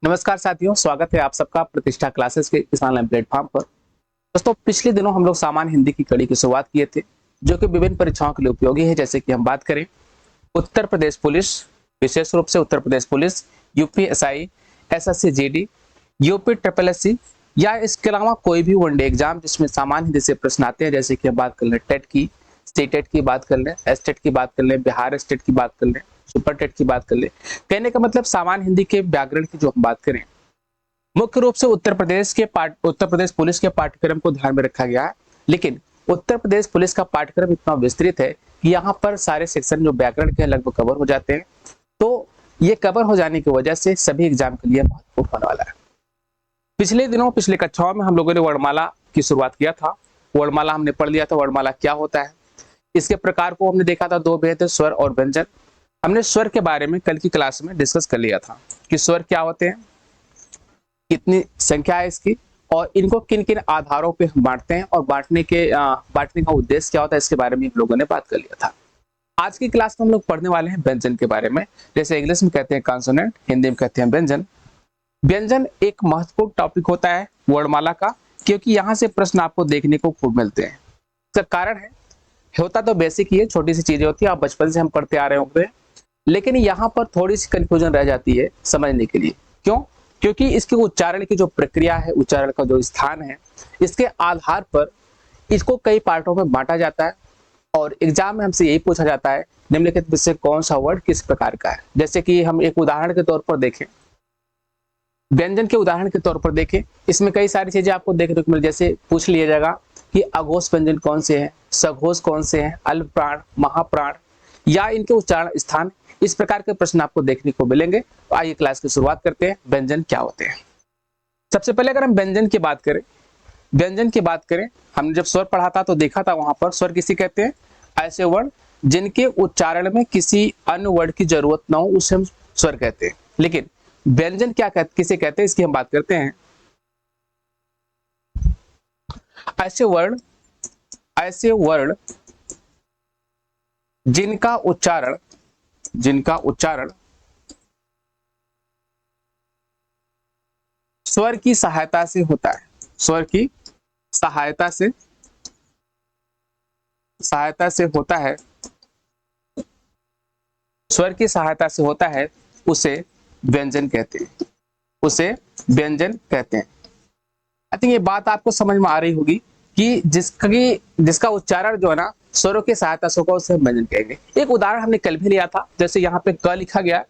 नमस्कार साथियों, स्वागत है आप सबका प्रतिष्ठा क्लासेस के इस ऑनलाइन प्लेटफॉर्म पर। दोस्तों, पिछले दिनों हम लोग सामान्य हिंदी की कड़ी की शुरुआत किए थे, जो कि विभिन्न परीक्षाओं के लिए उपयोगी है। जैसे कि हम बात करें उत्तर प्रदेश पुलिस, विशेष रूप से Uttar Pradesh police, UPSI, SSC GD, UP triple SC या इसके अलावा कोई भी वनडे एग्जाम जिसमें सामान्य हिंदी से प्रश्न आते हैं। जैसे कि हम बात कर लें टेट की, टेट की बात कर लें, एसटेट की बात कर लें, बिहार स्टेट की बात कर लें, सुपर टेट की बात कर लें। कहने का मतलब सामान्य हिंदी के व्याकरण की जो हम बात करें, मुख्य रूप से उत्तर प्रदेश पुलिस के पाठ्यक्रम को ध्यान में रखा गया है। लेकिन उत्तर प्रदेश पुलिस का पाठ्यक्रम इतना विस्तृत है कि यहाँ पर सारे सेक्शन जो व्याकरण के लगभग कवर हो जाते हैं। तो ये कवर हो जाने की वजह से सभी एग्जाम के लिए महत्वपूर्ण होने वाला है। पिछले दिनों पिछले कक्षाओं में हम लोगों ने वर्णमाला की शुरुआत किया था। वर्णमाला हमने पढ़ लिया था, वर्णमाला क्या होता है, इसके प्रकार को हमने देखा था। दो भेद, स्वर और व्यंजन। हमने स्वर के बारे में कल की क्लास में डिस्कस कर लिया था कि स्वर क्या होते हैं, कितनी संख्या है इसकी, और इनको किन किन आधारों पे हम बांटते हैं, और बांटने का उद्देश्य क्या होता है, इसके बारे में हम लोगों ने बात कर लिया था। आज की क्लास में हम लोग पढ़ने वाले हैं व्यंजन के बारे में। जैसे इंग्लिश में कहते हैं कॉन्सोनेंट, हिंदी में कहते हैं व्यंजन। व्यंजन एक महत्वपूर्ण टॉपिक होता है वर्णमाला का, क्योंकि यहाँ से प्रश्न आपको देखने को खूब मिलते हैं। इसका कारण है, होता तो बेसिक ही है, छोटी सी चीजें होती है, आप बचपन से हम पढ़ते आ रहे होंगे, लेकिन यहाँ पर थोड़ी सी कंफ्यूजन रह जाती है समझने के लिए। क्यों? क्योंकि इसके उच्चारण की जो प्रक्रिया है, उच्चारण का जो स्थान है, इसके आधार पर इसको कई पार्टों में बांटा जाता है। और एग्जाम में हमसे यही पूछा जाता है निम्नलिखित में से कौन सा वर्ड किस प्रकार का है। जैसे कि हम एक उदाहरण के तौर पर देखें, व्यंजन के उदाहरण के तौर पर देखें, इसमें कई सारी चीजें आपको देखने को मिल, जैसे पूछ लिया जाएगा कि अघोष व्यंजन कौन से हैं, सघोष कौन से हैं, अल्प प्राण, महाप्राण, या इनके उच्चारण स्थान। इस प्रकार के प्रश्न आपको देखने को मिलेंगे। तो आइए क्लास की शुरुआत करते हैं। व्यंजन क्या होते हैं? सबसे पहले अगर हम व्यंजन की बात करें, हमने जब स्वर पढ़ा था तो देखा था, वहां पर स्वर किसी कहते हैं ऐसे वर्ण जिनके उच्चारण में किसी अन्य वर्ड की जरूरत ना हो, उसे हम स्वर कहते हैं। लेकिन व्यंजन किसे कहते हैं, इसकी हम बात करते हैं। ऐसे वर्ण जिनका उच्चारण स्वर की सहायता से होता है, स्वर की सहायता से होता है, स्वर की सहायता से होता है, उसे व्यंजन कहते हैं, उसे व्यंजन कहते हैं। आई थिंक ये बात आपको समझ में आ रही होगी कि जिसका उच्चारण जो है ना स्वरों की सहायता से होगा, उसे व्यंजन कहेंगे। एक उदाहरण हमने कल भी लिया था। जैसे यहाँ पे क लिखा गया है,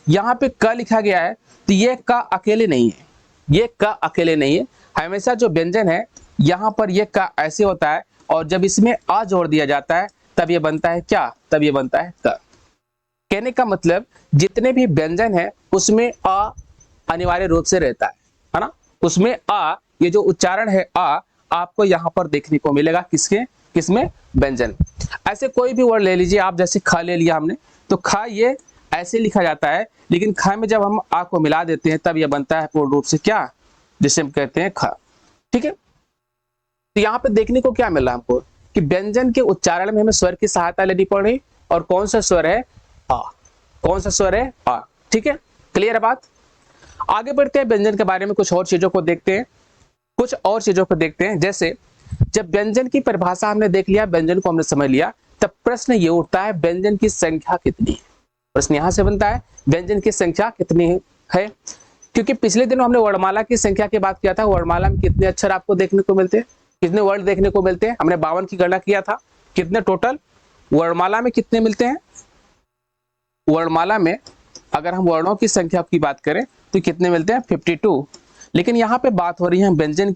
यहाँ पे क लिखा गया है, तो ये क अकेले नहीं है, ये क अकेले नहीं है। हमेशा जो व्यंजन है यहाँ पर ये क ऐसे होता है, और जब इसमें अ जोड़ दिया जाता है तब ये बनता है क्या, तब ये बनता है क। कहने का मतलब जितने भी व्यंजन है उसमें अ अनिवार्य रूप से रहता है ना। उसमें अ, ये जो उच्चारण है अ, आपको यहाँ पर देखने को मिलेगा। किसमें? व्यंजन। ऐसे कोई भी वर्ड ले लीजिए आप, जैसे ख ले लिया हमने, तो ख ये ऐसे लिखा जाता है, लेकिन ख में जब हम आ को मिला देते हैं तब ये बनता है पूर्ण रूप से क्या, जिसे हम कहते हैं ख। ठीक है, तो यहाँ पे देखने को क्या मिल रहा है हमको कि व्यंजन के उच्चारण में हमें स्वर की सहायता लेनी पड़ रही, और कौन सा स्वर है? आ। कौन सा स्वर है? आ। ठीक है, क्लियर है बात? आगे बढ़ते हैं, व्यंजन के बारे में कुछ और चीजों को देखते हैं। जैसे जब व्यंजन की परिभाषा हमने देख लिया, व्यंजन को हमने समझ लिया, तब प्रश्न ये उठता है व्यंजन की संख्या कितनी है। प्रश्न यहां से बनता है व्यंजन की संख्या कितनी है, क्योंकि पिछले दिन हमने वर्णमाला की संख्या की बात किया था। वर्णमाला में कितने अक्षर आपको देखने को मिलते हैं, कितने वर्ड देखने को मिलते हैं? हमने 52 की गणना किया था। कितने टोटल वर्णमाला में कितने मिलते हैं? वर्णमाला में अगर हम वर्णों की संख्या की बात करें तो कितने मिलते हैं? 52। लेकिन यहाँ पे बात हो रही है व्यंजन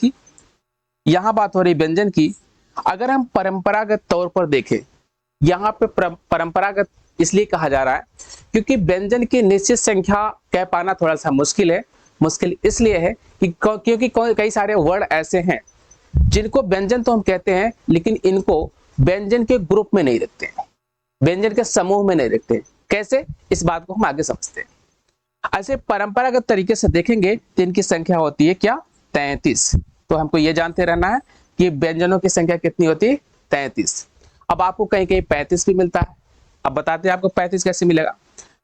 की, अगर हम परंपरागत तौर पर देखें, यहाँ पे परंपरागत इसलिए कहा जा रहा है क्योंकि व्यंजन की निश्चित संख्या कह पाना थोड़ा सा मुश्किल इसलिए है कि क्योंकि कई सारे वर्ड ऐसे हैं जिनको व्यंजन तो हम कहते हैं, लेकिन इनको व्यंजन के ग्रुप में नहीं रखते हैं, व्यंजन के समूह में नहीं रखते। कैसे? इस बात को हम आगे समझते हैं। ऐसे परंपरागत तरीके से देखेंगे तो इनकी संख्या होती है क्या? 33। तो हमको ये जानते रहना है कि व्यंजनों की संख्या कितनी होती है? 33। अब आपको कहीं कहीं 35 भी मिलता है। अब बताते हैं आपको 35 कैसे मिलेगा।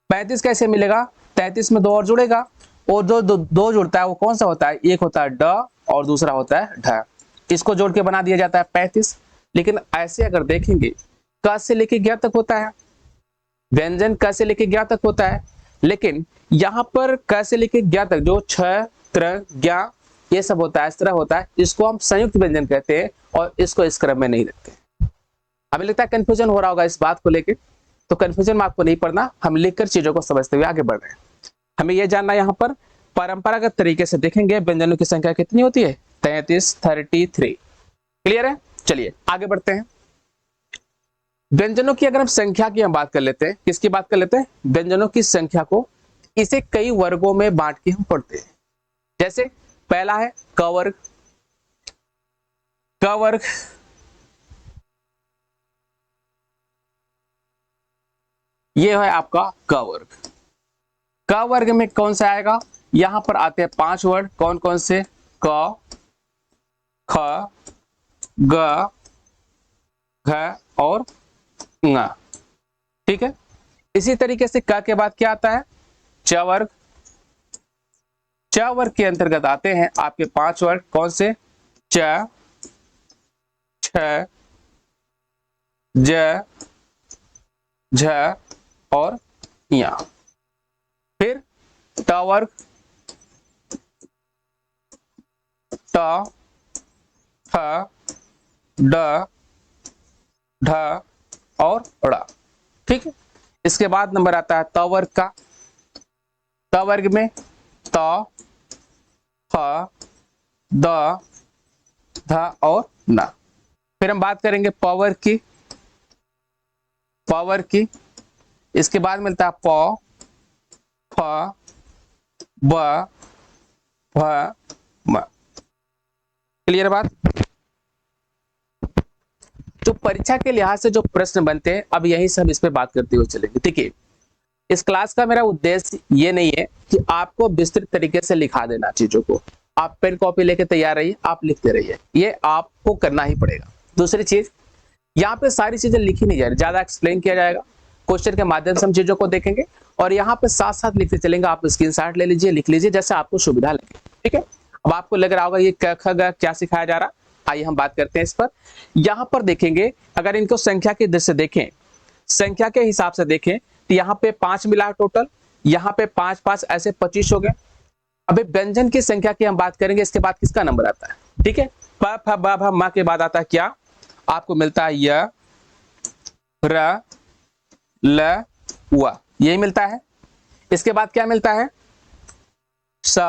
35 कैसे मिलेगा? 33 में 2 और जुड़ेगा, और जो दो जुड़ता है वो कौन सा होता है, एक होता है ड और दूसरा होता है ढ। इसको जोड़ के बना दिया जाता है 35। लेकिन ऐसे अगर देखेंगे क से लेके ज्ञ तक होता है, व्यंजन क से लेके ज्ञ तक होता है, लेकिन यहाँ पर क से लेके ज्ञ तक जो छ त्र ज्ञ ये सब होता है, इस तरह होता है, इसको हम संयुक्त व्यंजन कहते हैं और इसको इस क्रम में नहीं रखते। हमें लगता है कंफ्यूजन हो रहा होगा इस बात को लेकर, तो कंफ्यूजन में आपको नहीं पड़ना, हम लिखकर चीजों को समझते हुए आगे बढ़ रहे हैं। हमें यह जानना यहाँ पर परंपरागत तरीके से देखेंगे व्यंजनों की संख्या कितनी होती है, 33, 33। क्लियर है? चलिए आगे बढ़ते हैं। व्यंजनों की अगर हम संख्या की हम बात कर लेते हैं, किसकी बात कर लेते हैं, व्यंजनों की संख्या को, इसे कई वर्गों में बांट के हम पढ़ते हैं। जैसे पहला है क वर्ग, क वर्ग, ये है आपका क वर्ग। क वर्ग में कौन सा आएगा, यहां पर आते हैं 5 वर्ड, कौन कौन से, क, ख, ग, घ और ङ। ठीक है, इसी तरीके से क के बाद क्या आता है, च वर्ग। च वर्ग के अंतर्गत आते हैं आपके 5 वर्ड, कौन से, च, छ, ज, झ और य। फिर ट वर्ग, ट, ठ, ड, ढ और ड़। ठीक है, इसके बाद नंबर आता है त वर्ग का। त वर्ग में त, फ, द, ध और न। फिर हम बात करेंगे प वर्ग की, प वर्ग की, इसके बाद मिलता है प, फ, ब, भ, म। क्लियर बात? जो परीक्षा के लिहाज से जो प्रश्न बनते हैं, अब यही सब इस पे बात करते हुए चलेंगे। ठीक है, इस क्लास का मेरा उद्देश्य ये नहीं है कि आपको विस्तृत तरीके से लिखा देना चीजों को, आप पेन कॉपी लेके तैयार रहिए, आप लिखते रहिए, ये आपको करना ही पड़ेगा। दूसरी चीज, यहाँ पे सारी चीजें लिखी नहीं जा रही, ज्यादा एक्सप्लेन किया जाएगा, क्वेश्चन के माध्यम से हम चीजों को देखेंगे और यहाँ पे साथ साथ लिखते चलेंगे। आप स्क्रीनशॉट ले लीजिए, लिख लीजिए, जैसे आपको सुविधा लगे। ठीक है, अब आपको लग रहा होगा ये क ख ग क्या सिखाया जा रहा, आइए हम बात करते हैं इस पर। यहाँ पर देखेंगे, अगर इनको संख्या की दृष्टि से देखें, संख्या के हिसाब से देखें तो यहाँ पे 5 मिला टोटल, यहाँ पे 5 5 ऐसे 25 हो गए। अभी व्यंजन की संख्या की हम बात करेंगे, इसके बाद किसका नंबर आता है, ठीक है, प फ ब भ म के बाद आता है क्या, आपको मिलता है य, र, ल, व, यही मिलता है। इसके बाद क्या मिलता है, स,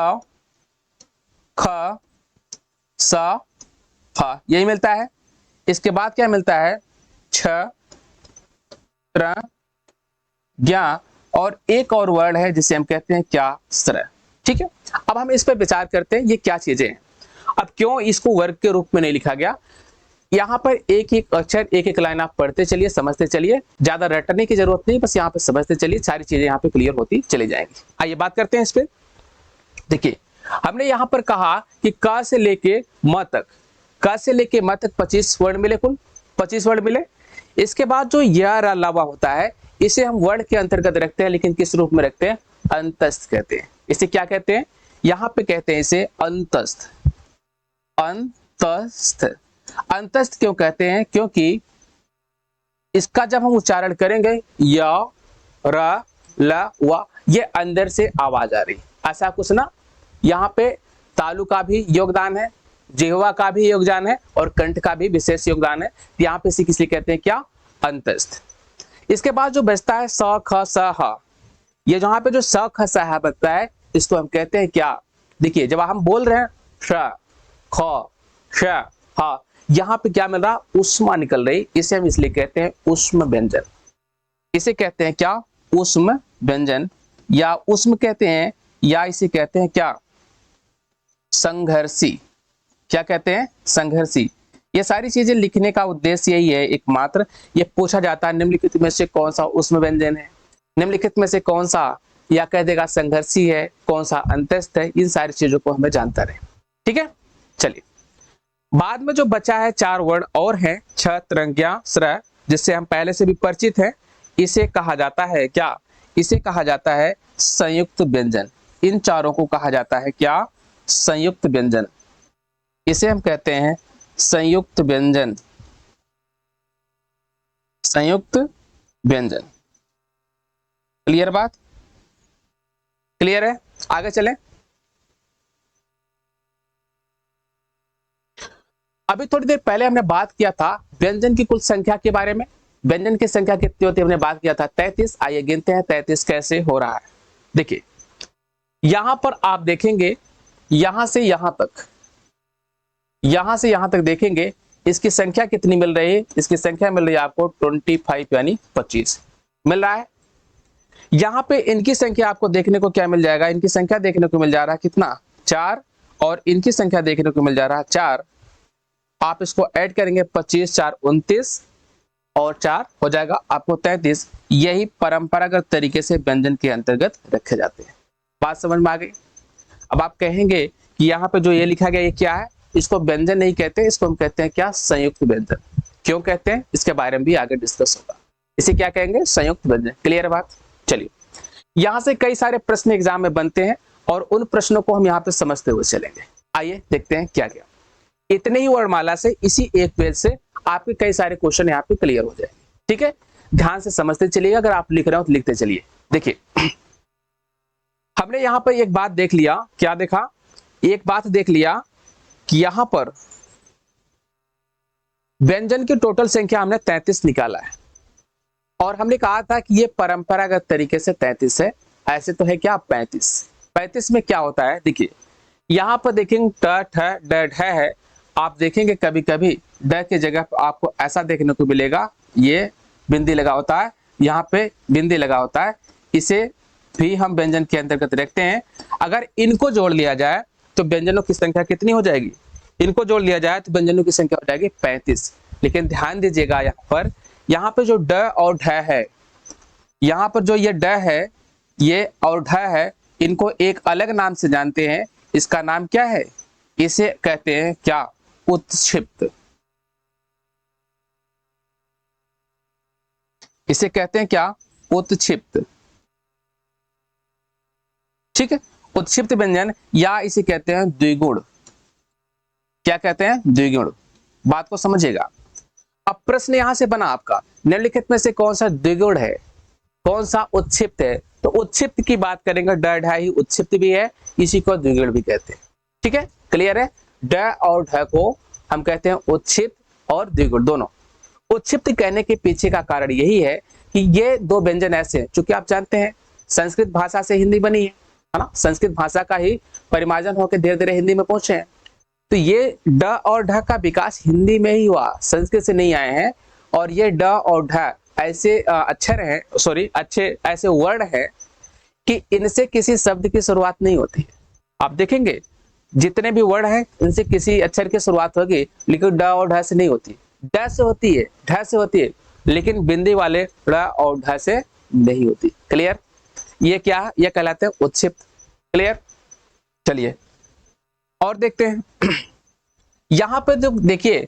ख, स, फ, यही मिलता है। इसके बाद क्या मिलता है, छ, त्र, ज्ञ और एक और वर्ड है जिसे हम कहते हैं क्या, स्र। ठीक है, अब हम इस पर विचार करते हैं ये क्या चीजें हैं। अब क्यों इसको वर्ग के रूप में नहीं लिखा गया, यहाँ पर एक एक अक्षर एक एक लाइन आप पढ़ते चलिए, समझते चलिए, ज्यादा रटने की जरूरत नहीं, बस यहाँ पे समझते चलिए, सारी चीजें यहाँ पे क्लियर होती चली जाएंगी। आइए बात करते हैं इस पे। देखिए, हमने यहाँ पर कहा कि क से लेके म तक, क से लेके म तक 25 वर्ड मिले, कुल 25 वर्ड मिले। इसके बाद जो य र ल व होता है, इसे हम वर्ड के अंतर्गत रखते हैं, लेकिन किस रूप में रखते हैं, अंतस्थ कहते हैं। इसे क्या कहते हैं, यहाँ पे कहते हैं इसे अंतस्थ। अंतस्थ, अंतस्थ क्यों कहते हैं, क्योंकि इसका जब हम उच्चारण करेंगे य र ल व, ये अंदर से आवाज आ रही, ऐसा कुछ ना। यहाँ पे तालु का भी योगदान है, जिह्वा का भी योगदान है और कंठ का भी विशेष योगदान है। यहाँ पे इसे किसलिए कहते हैं, क्या, अंतस्थ। इसके बाद जो बचता है स ख स ह, ये जहाँ पे जो स ख स ह बचता है, इसको हम कहते हैं क्या, देखिए जब हम बोल रहे हैं श ख श ह, यहाँ पे क्या मिल रहा, उष्मा निकल रही, इसे हम इसलिए कहते हैं उष्म व्यंजन। इसे कहते हैं क्या, उष्म व्यंजन, या उष्म कहते हैं, या इसे कहते हैं क्या, संघर्षी। क्या कहते हैं, संघर्षी। ये सारी चीजें लिखने का उद्देश्य यही है एकमात्र, ये पूछा जाता है निम्नलिखित में से कौन सा उष्म व्यंजन है, निम्नलिखित में से कौन सा, या कह देगा संघर्षी है, कौन सा अंतस्थ है, इन सारी चीजों को हमें जानता रहे। ठीक है, चलिए बाद में जो बचा है 4 वर्ड और हैं, छ, त्रंज्ञ, स्र, जिससे हम पहले से भी परिचित हैं। इसे कहा जाता है क्या, इसे कहा जाता है संयुक्त व्यंजन। इन चारों को कहा जाता है क्या? संयुक्त व्यंजन। इसे हम कहते हैं संयुक्त व्यंजन। संयुक्त व्यंजन। क्लियर बात? क्लियर है? आगे चलें। अभी थोड़ी देर पहले हमने बात किया था व्यंजन की कुल संख्या के बारे में। व्यंजन की संख्या कितनी होती है हमने बात किया था 33। आइए गिनते हैं 33 कैसे हो रहा है। देखिए यहां पर आप देखेंगे यहां से यहां तक, यहां से यहां तक देखेंगे इसकी संख्या कितनी मिल रही है? इसकी संख्या मिल रही है आपको 25 यानी 25 मिल रहा है। यहां पे इनकी संख्या आपको देखने को क्या मिल जाएगा? इनकी संख्या देखने को मिल जा रहा है कितना? 4। और इनकी संख्या देखने को मिल जा रहा है 4। आप इसको ऐड करेंगे 25 4 29 और 4 हो जाएगा आपको 33। यही परंपरागत तरीके से व्यंजन के अंतर्गत रखे जाते हैं। बात समझ में आ गई? अब आप कहेंगे कि यहाँ पे जो ये लिखा गया ये क्या है? इसको व्यंजन नहीं कहते, इसको हम कहते हैं क्या? संयुक्त व्यंजन। क्यों कहते हैं इसके बारे में भी आगे डिस्कस होगा। इसे क्या कहेंगे? संयुक्त व्यंजन। क्लियर बात? चलिए यहां से कई सारे प्रश्न एग्जाम में बनते हैं और उन प्रश्नों को हम यहाँ पे समझते हुए चलेंगे। आइए देखते हैं क्या क्या। इतने ही वर्णमाला से, इसी एक पेज से आपके कई सारे क्वेश्चन यहाँ पे क्लियर हो जाएंगे। ठीक है, ध्यान से समझते चलिए। अगर आप लिख रहे हो तो लिखते चलिए। देखिए हमने यहाँ पर एक बात देख लिया। क्या देखा? एक बात देख लिया कि यहां पर व्यंजन की टोटल संख्या हमने 33 निकाला है और हमने कहा था कि ये परंपरागत तरीके से 33 है। ऐसे तो है क्या? 35। 35 में क्या होता है? देखिए यहां पर देखेंगे ट ठ ड ढ है। आप देखेंगे कभी कभी ड की जगह पर आपको ऐसा देखने को मिलेगा, ये बिंदी लगा होता है, यहाँ पे बिंदी लगा होता है। इसे भी हम व्यंजन के अंतर्गत रखते हैं। अगर इनको जोड़ लिया जाए तो व्यंजनों की संख्या कितनी हो जाएगी? इनको जोड़ लिया जाए तो व्यंजनों की संख्या हो जाएगी 35। लेकिन ध्यान दीजिएगा यहाँ पे जो ड और ढ है, यहाँ पर जो ये ड है ये और ढ है, इनको एक अलग नाम से जानते हैं। इसका नाम क्या है? इसे कहते हैं क्या? उत्क्षिप्त। इसे कहते हैं क्या? उत्क्षिप्त। ठीक है, उत्क्षिप्त व्यंजन या इसे कहते हैं द्विगुण। क्या कहते हैं? द्विगुण। बात को समझिएगा। अब प्रश्न यहां से बना आपका, निम्नलिखित में से कौन सा द्विगुण है, कौन सा उत्क्षिप्त है? तो उत्क्षिप्त की बात करेंगे, ड ढ ही उत्क्षिप्त भी है, इसी को द्विगुण भी कहते हैं। ठीक है, क्लियर है? ड और ढ को हम कहते हैं उत्क्षिप्त और द्विगुण दोनों। उत्क्षिप्त कहने के पीछे का कारण यही है कि ये दो व्यंजन ऐसे हैं, चूंकि आप जानते हैं संस्कृत भाषा से हिंदी बनी है ना, संस्कृत भाषा का ही परिमार्जन होकर धीरे धीरे हिंदी में पहुंचे हैं। तो ये ड और ढ का विकास हिंदी में ही हुआ, संस्कृत से नहीं आए हैं। और ये ड और ढ ऐसे अक्षर हैं, सॉरी अच्छे ऐसे वर्ड है कि इनसे किसी शब्द की शुरुआत नहीं होती। आप देखेंगे जितने भी वर्ड हैं इनसे किसी अक्षर की शुरुआत होगी, लेकिन ड और ढ से नहीं होती। ड से होती है, ढ से होती है, लेकिन बिंदी वाले ड और ढ से नहीं होती। क्लियर? ये क्या? ये कहलाते हैं उत्क्षिप्त। क्लियर? चलिए और देखते हैं। यहां पे जो देखिए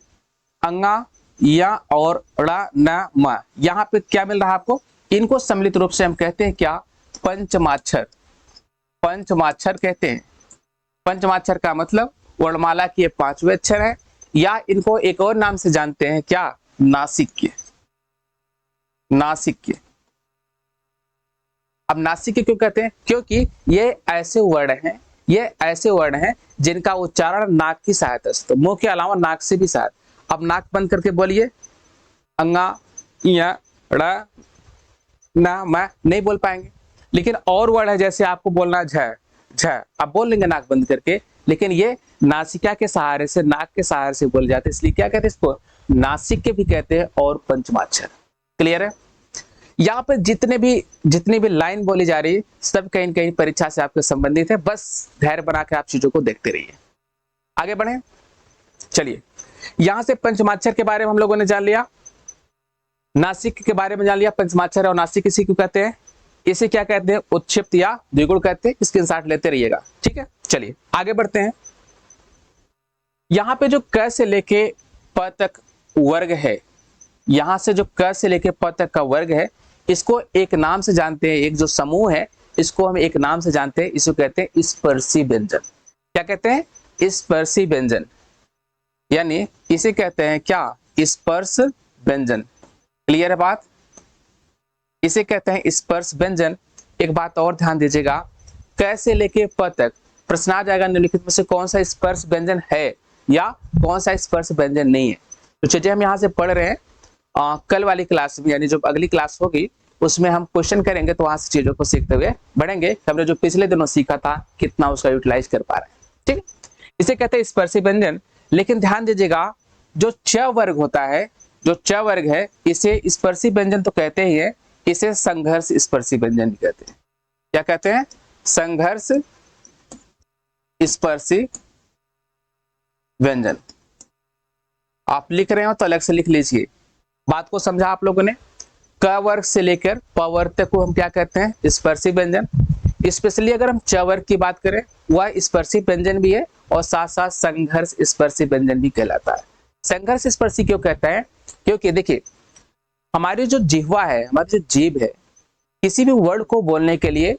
अंगा या और ड़ न म, यहां पे क्या मिल रहा है आपको? इनको सम्मिलित रूप से हम कहते हैं क्या? पंचमाक्षर। पंचमाक्षर कहते हैं। पंचमाक्षर का मतलब वर्णमाला के 5वें अक्षर है, या इनको एक और नाम से जानते हैं क्या? नासिक्य। नासिक्य। अब नासिक्य क्यों कहते हैं? क्योंकि ये ऐसे वर्ण हैं, ये ऐसे वर्ण हैं जिनका उच्चारण नाक की सहायता से, तो मुंह के अलावा नाक से भी सहायता। अब नाक बंद करके बोलिए, अंगा या ड़ ना मैं नहीं बोल पाएंगे। लेकिन और वर्ड है जैसे आपको बोलना झ झ, आप बोल लेंगे नाक बंद करके, लेकिन ये नासिका के सहारे से, नाक के सहारे से बोल जाते, इसलिए क्या कहते हैं इसको? नासिक्य भी कहते हैं और पंचमाक्षर। क्लियर है? यहाँ पे जितनी भी लाइन बोली जा रही है सब कहीं कहीं परीक्षा से आपके संबंधित है। बस धैर्य बना के आप चीजों को देखते रहिए। आगे बढ़े। चलिए यहां से पंचमाक्षर के बारे में हम लोगों ने जान लिया, नासिक के बारे में जान लिया। पंचमाक्षर और नासिक इसी को कहते हैं। इसे क्या कहते हैं? उत्क्षिप्त या द्विगुण कहते हैं। स्क्रीनशॉट लेते रहिएगा। ठीक है, चलिए आगे बढ़ते हैं। यहां पे जो क से लेके प तक वर्ग है, यहां से जो क से लेके प तक का वर्ग है, इसको एक नाम से जानते हैं, एक जो समूह है इसको हम एक नाम से जानते हैं, इसको कहते हैं स्पर्शी व्यंजन। क्या कहते हैं? स्पर्शी व्यंजन, यानी इसे कहते हैं क्या? स्पर्श व्यंजन। क्लियर है बात? इसे कहते हैं स्पर्श व्यंजन। एक बात और ध्यान दीजिएगा, कैसे लेके प तक प्रश्न आ जाएगा निम्नलिखित में से कौन सा स्पर्श व्यंजन है या कौन सा स्पर्श व्यंजन नहीं है। तो चलिए हम यहाँ से पढ़ रहे हैं, कल वाली क्लास में यानी जो अगली क्लास होगी उसमें हम क्वेश्चन करेंगे, तो वहां से चीजों को सीखते हुए बढ़ेंगे। हमने जो पिछले दिनों सीखा था कितना उसका यूटिलाइज कर पा रहे हैं। ठीक है, इसे कहते हैं स्पर्शी व्यंजन। लेकिन ध्यान दीजिएगा, जो च वर्ग होता है, जो च वर्ग है, इसे स्पर्शी व्यंजन तो कहते ही है, इसे संघर्ष स्पर्शी व्यंजन भी कहते हैं। क्या कहते हैं? संघर्ष स्पर्शी व्यंजन। आप लिख रहे हो तो अलग से लिख लीजिए। बात को समझा आप लोगों ने? क वर्ग से लेकर प वर्ग तक को हम क्या कहते हैं? स्पर्शी व्यंजन। स्पेशली अगर हम च वर्ग की बात करें, वह स्पर्शी व्यंजन भी है और साथ साथ संघर्ष स्पर्शी व्यंजन भी कहलाता है। संघर्ष स्पर्शी क्यों कहता है? क्योंकि देखिए, हमारी जो जिह्वा है, हमारी जो जीभ है, किसी भी वर्ड को बोलने के लिए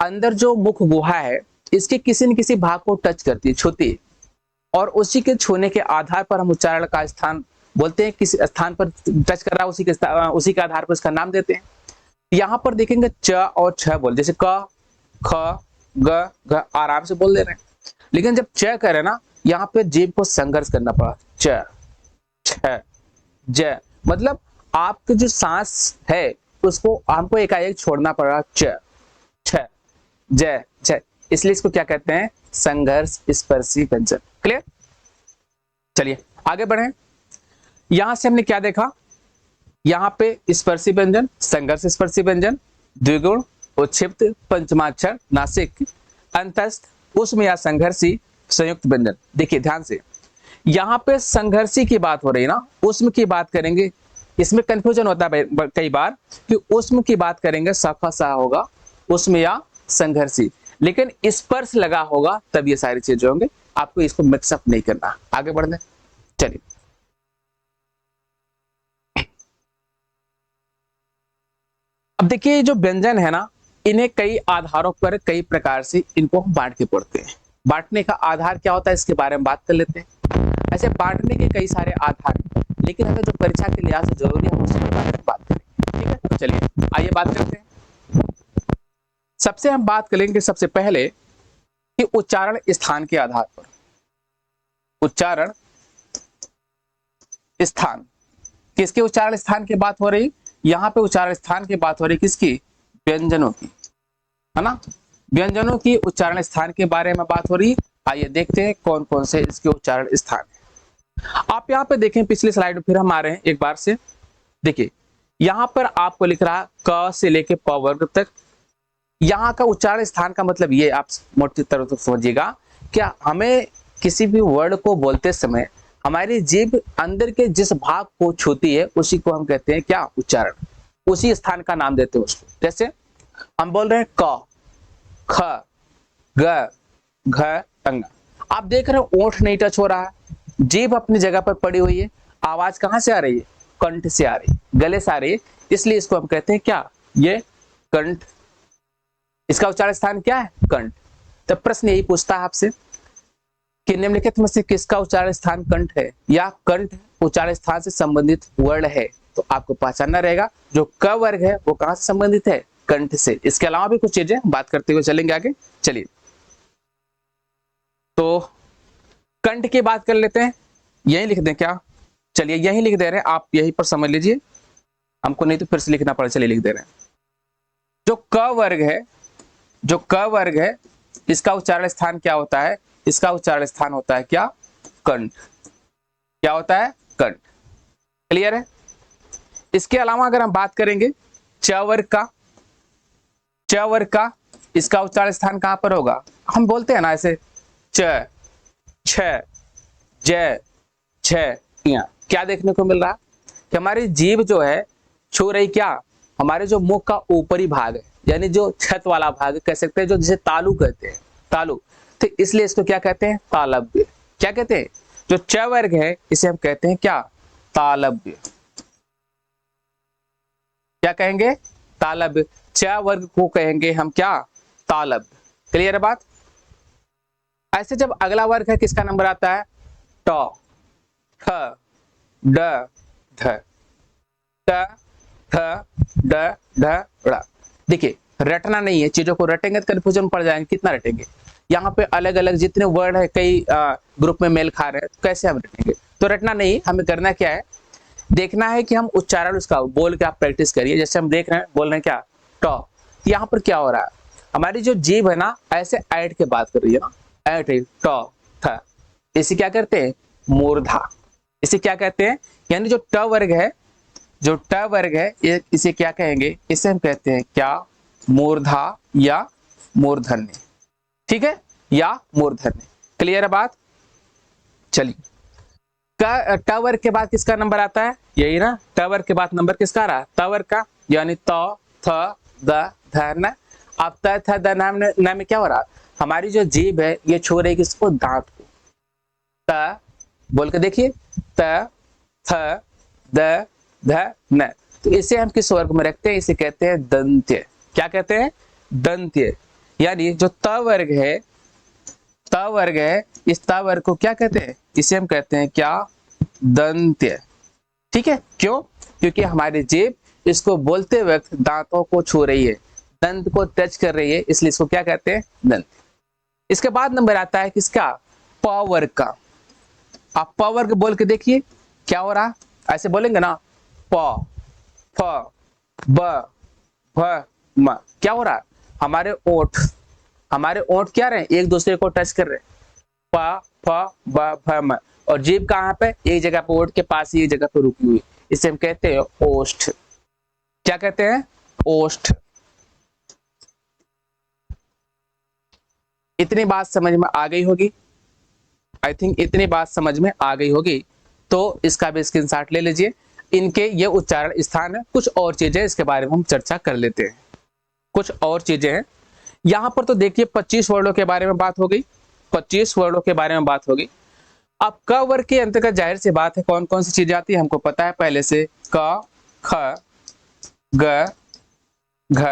अंदर जो मुख गुहा है, इसके किसी न किसी भाग को टच करती है, छूती है, और उसी के छूने के आधार पर हम उच्चारण का स्थान बोलते हैं। किसी स्थान पर टच कर रहा है, उसी के आधार पर उसका नाम देते हैं। यहाँ पर देखेंगे च और छ बोल, जैसे क, ख, ग, घ आराम से बोल दे रहे हैं, लेकिन जब च करे ना, यहाँ पे जीभ को संघर्ष करना पड़ा। च, छ, ज, मतलब आपकी जो सांस है उसको हमको एकाएक छोड़ना पड़ा। च, छ, ज, झ, इसलिए इसको क्या कहते हैं? संघर्ष स्पर्शी व्यंजन। क्लियर? चलिए आगे बढ़े। यहां से हमने क्या देखा? यहाँ पे स्पर्शी व्यंजन, संघर्ष स्पर्शी व्यंजन, द्विगुण, उच्छिप्त, पंचमाक्षर, नासिक, अंतस्थ, उष्म या संघर्षी, संयुक्त व्यंजन। देखिए ध्यान से, यहाँ पे संघर्षी की बात हो रही है ना, उष्म की बात करेंगे, इसमें कंफ्यूजन होता है कई बार कि उष्म की बात करेंगे सफा सा होगा, उष्म या संघर्षी, लेकिन स्पर्श लगा होगा तब ये सारी चीजें होंगे। आपको इसको मिक्सअप नहीं करना। आगे बढ़ने चलिए। अब देखिए, जो व्यंजन है ना, इन्हें कई आधारों पर कई प्रकार से इनको हम बांट के पढ़ते हैं। बांटने का आधार क्या होता है, इसके बारे में बात कर लेते हैं। ऐसे बांटने के कई सारे आधार हैं, लेकिन हमें जो परीक्षा के लिहाज से जरूरी है उसके बारे में बात करेंगे। ठीक है, तो चलिए आइए बात करते हैं। सबसे हम बात करेंगे सबसे पहले कि उच्चारण स्थान के आधार पर। उच्चारण स्थान, किसके उच्चारण स्थान की बात हो रही? यहाँ पे उच्चारण स्थान की बात हो रही किसकी? व्यंजनों की, है ना? व्यंजनों की उच्चारण स्थान के बारे में बात हो रही। आइए देखते हैं कौन कौन से इसके उच्चारण स्थान है। आप यहाँ पे देखें, पिछली स्लाइड में फिर हम आ रहे हैं एक बार से। देखिए यहाँ पर आपको लिख रहा क से लेके प वर्ग तक। यहाँ का उच्चारण स्थान का मतलब ये आप मोटी तरह से समझिएगा, क्या हमें किसी भी वर्ड को बोलते समय हमारी जीभ अंदर के जिस भाग को छूती है उसी को हम कहते हैं क्या? उच्चारण। उसी स्थान का नाम देते हैं उसको। जैसे हम बोल रहे हैं क, ख, ग, घ, अंग। आप देख रहे हो ओंठ नहीं टच हो रहा है, जीभ अपनी जगह पर पड़ी हुई है। आवाज कहां से आ रही है? कंठ से आ रही है, गले से आ रही है, इसलिए इसको हम कहते हैं क्या? ये कंठ। इसका उच्चारण स्थान क्या है? कंठ। तब प्रश्न यही पूछता है आपसे कि निम्नलिखित में से किसका उच्चारण स्थान कंठ है या कंठ उच्चारण स्थान से संबंधित वर्ण है? तो आपको पहचानना रहेगा जो क वर्ग है वो कहां से संबंधित है? कंठ से। इसके अलावा भी कुछ चीजें बात करते हुए चलेंगे आगे। चलिए, तो कंठ की बात कर लेते हैं। यही लिख दें क्या? चलिए यही लिख दे रहे हैं, आप यहीं पर समझ लीजिए, हमको नहीं तो फिर से लिखना पड़े। चलिए लिख दे रहे हैं, जो क वर्ग है, जो क वर्ग है, इसका उच्चारण स्थान क्या होता है? इसका उच्चारण स्थान होता है क्या? कंठ। क्या होता है? कंठ। क्लियर है? इसके अलावा अगर हम बात करेंगे च वर्ग का, च वर्ग का इसका उच्चारण स्थान कहां पर होगा? हम बोलते हैं ना ऐसे च, छ, ज, छ, या। क्या देखने को मिल रहा कि हमारी जीभ जो है छू रही क्या? हमारे जो मुख का ऊपरी भाग है, यानी जो छत वाला भाग कह सकते हैं, जो जिसे तालु कहते हैं, तालु। तो इसलिए इसको क्या कहते हैं? तालव्य। क्या कहते हैं? जो च वर्ग है इसे हम कहते हैं क्या? तालव्य। क्या कहेंगे? तालव्य। च वर्ग को कहेंगे हम क्या? तालब। क्लियर है बात। ऐसे जब अगला वर्ग है किसका नंबर आता है, ट, ठ, ड, ध, ट, ठ, ड, ढ, ड़। देखिए रटना नहीं है, चीजों को रटेंगे तो कंफ्यूजन पड़ जाएंगे, कितना रटेंगे। यहाँ पे अलग अलग जितने वर्ड है कई ग्रुप में मेल खा रहे हैं, तो कैसे हम रटेंगे। तो रटना नहीं, हमें करना क्या है, देखना है कि हम उच्चारण उसका बोल के आप प्रैक्टिस करिए। जैसे हम देख रहे हैं बोल रहे हैं क्या, ट, यहाँ पर क्या हो रहा है, हमारी जो जीभ है ना ऐसे ऐड के बात कर रही है ना, ऐड ट, थ, इसे क्या करते हैं, मूर्धा। इसे क्या कहते हैं, यानी जो ट वर्ग है, जो ट वर्ग है ये इसे क्या कहेंगे, इसे हम कहते हैं क्या, मूर्धा या मूर्धन्य। ठीक है, या मूर्धन्य। क्लियर है बात। चलिए ट वर्ग के बाद किसका नंबर आता है, यही ना, ट वर्ग के बाद नंबर किसका आ रहा है, त वर्ग का, यानी त, थ, द, ध, न। अब त, थ, द, न में क्या हो रहा है, हमारी जो जीभ है ये छू रही किसको, दांत को। त बोल के देखिए, त, थ, द, ध, न। तो इसे हम किस वर्ग में रखते हैं, इसे कहते हैं दंत्य। क्या कहते हैं, दंत्य। यानी जो त वर्ग है, त वर्ग है, इस त वर्ग को क्या कहते हैं, इसे हम कहते हैं क्या, दंत्य। ठीक है, क्यों, क्योंकि हमारी जीभ इसको बोलते वक्त दांतों को छू रही है, दंत को टच कर रही है, इसलिए इसको क्या कहते हैं, दंत। इसके बाद नंबर आता है किसका, प वर्ग का। आप प वर्ग बोल के देखिए क्या हो रहा, ऐसे बोलेंगे ना, प, फ, ब, भ, म। क्या हो रहा, हमारे ओठ, हमारे ओठ क्या रहे, एक दूसरे को टच कर रहे, प, फ, ब, भ, म। और जीभ कहाँ पे, एक जगह पे ओठ के पास ही एक जगह पे रुकी हुई, इसे हम कहते हैं ओष्ठ। क्या कहते हैं, ओष्ठ। इतनी बात समझ में आ गई होगी, आई थिंक इतनी बात समझ में आ गई होगी। तो इसका भी स्क्रीनशॉट ले लीजिए। इनके ये उच्चारण स्थान है, कुछ और चीजें इसके बारे में हम चर्चा कर लेते हैं। कुछ और चीजें हैं यहाँ पर, तो देखिए 25 वर्डों के बारे में बात हो गई, 25 वर्डों के बारे में बात होगी। अब क वर्ग के अंतर्गत जाहिर सी बात है कौन कौन सी चीजें आती है, हमको पता है पहले से, क, ख, ग, घ,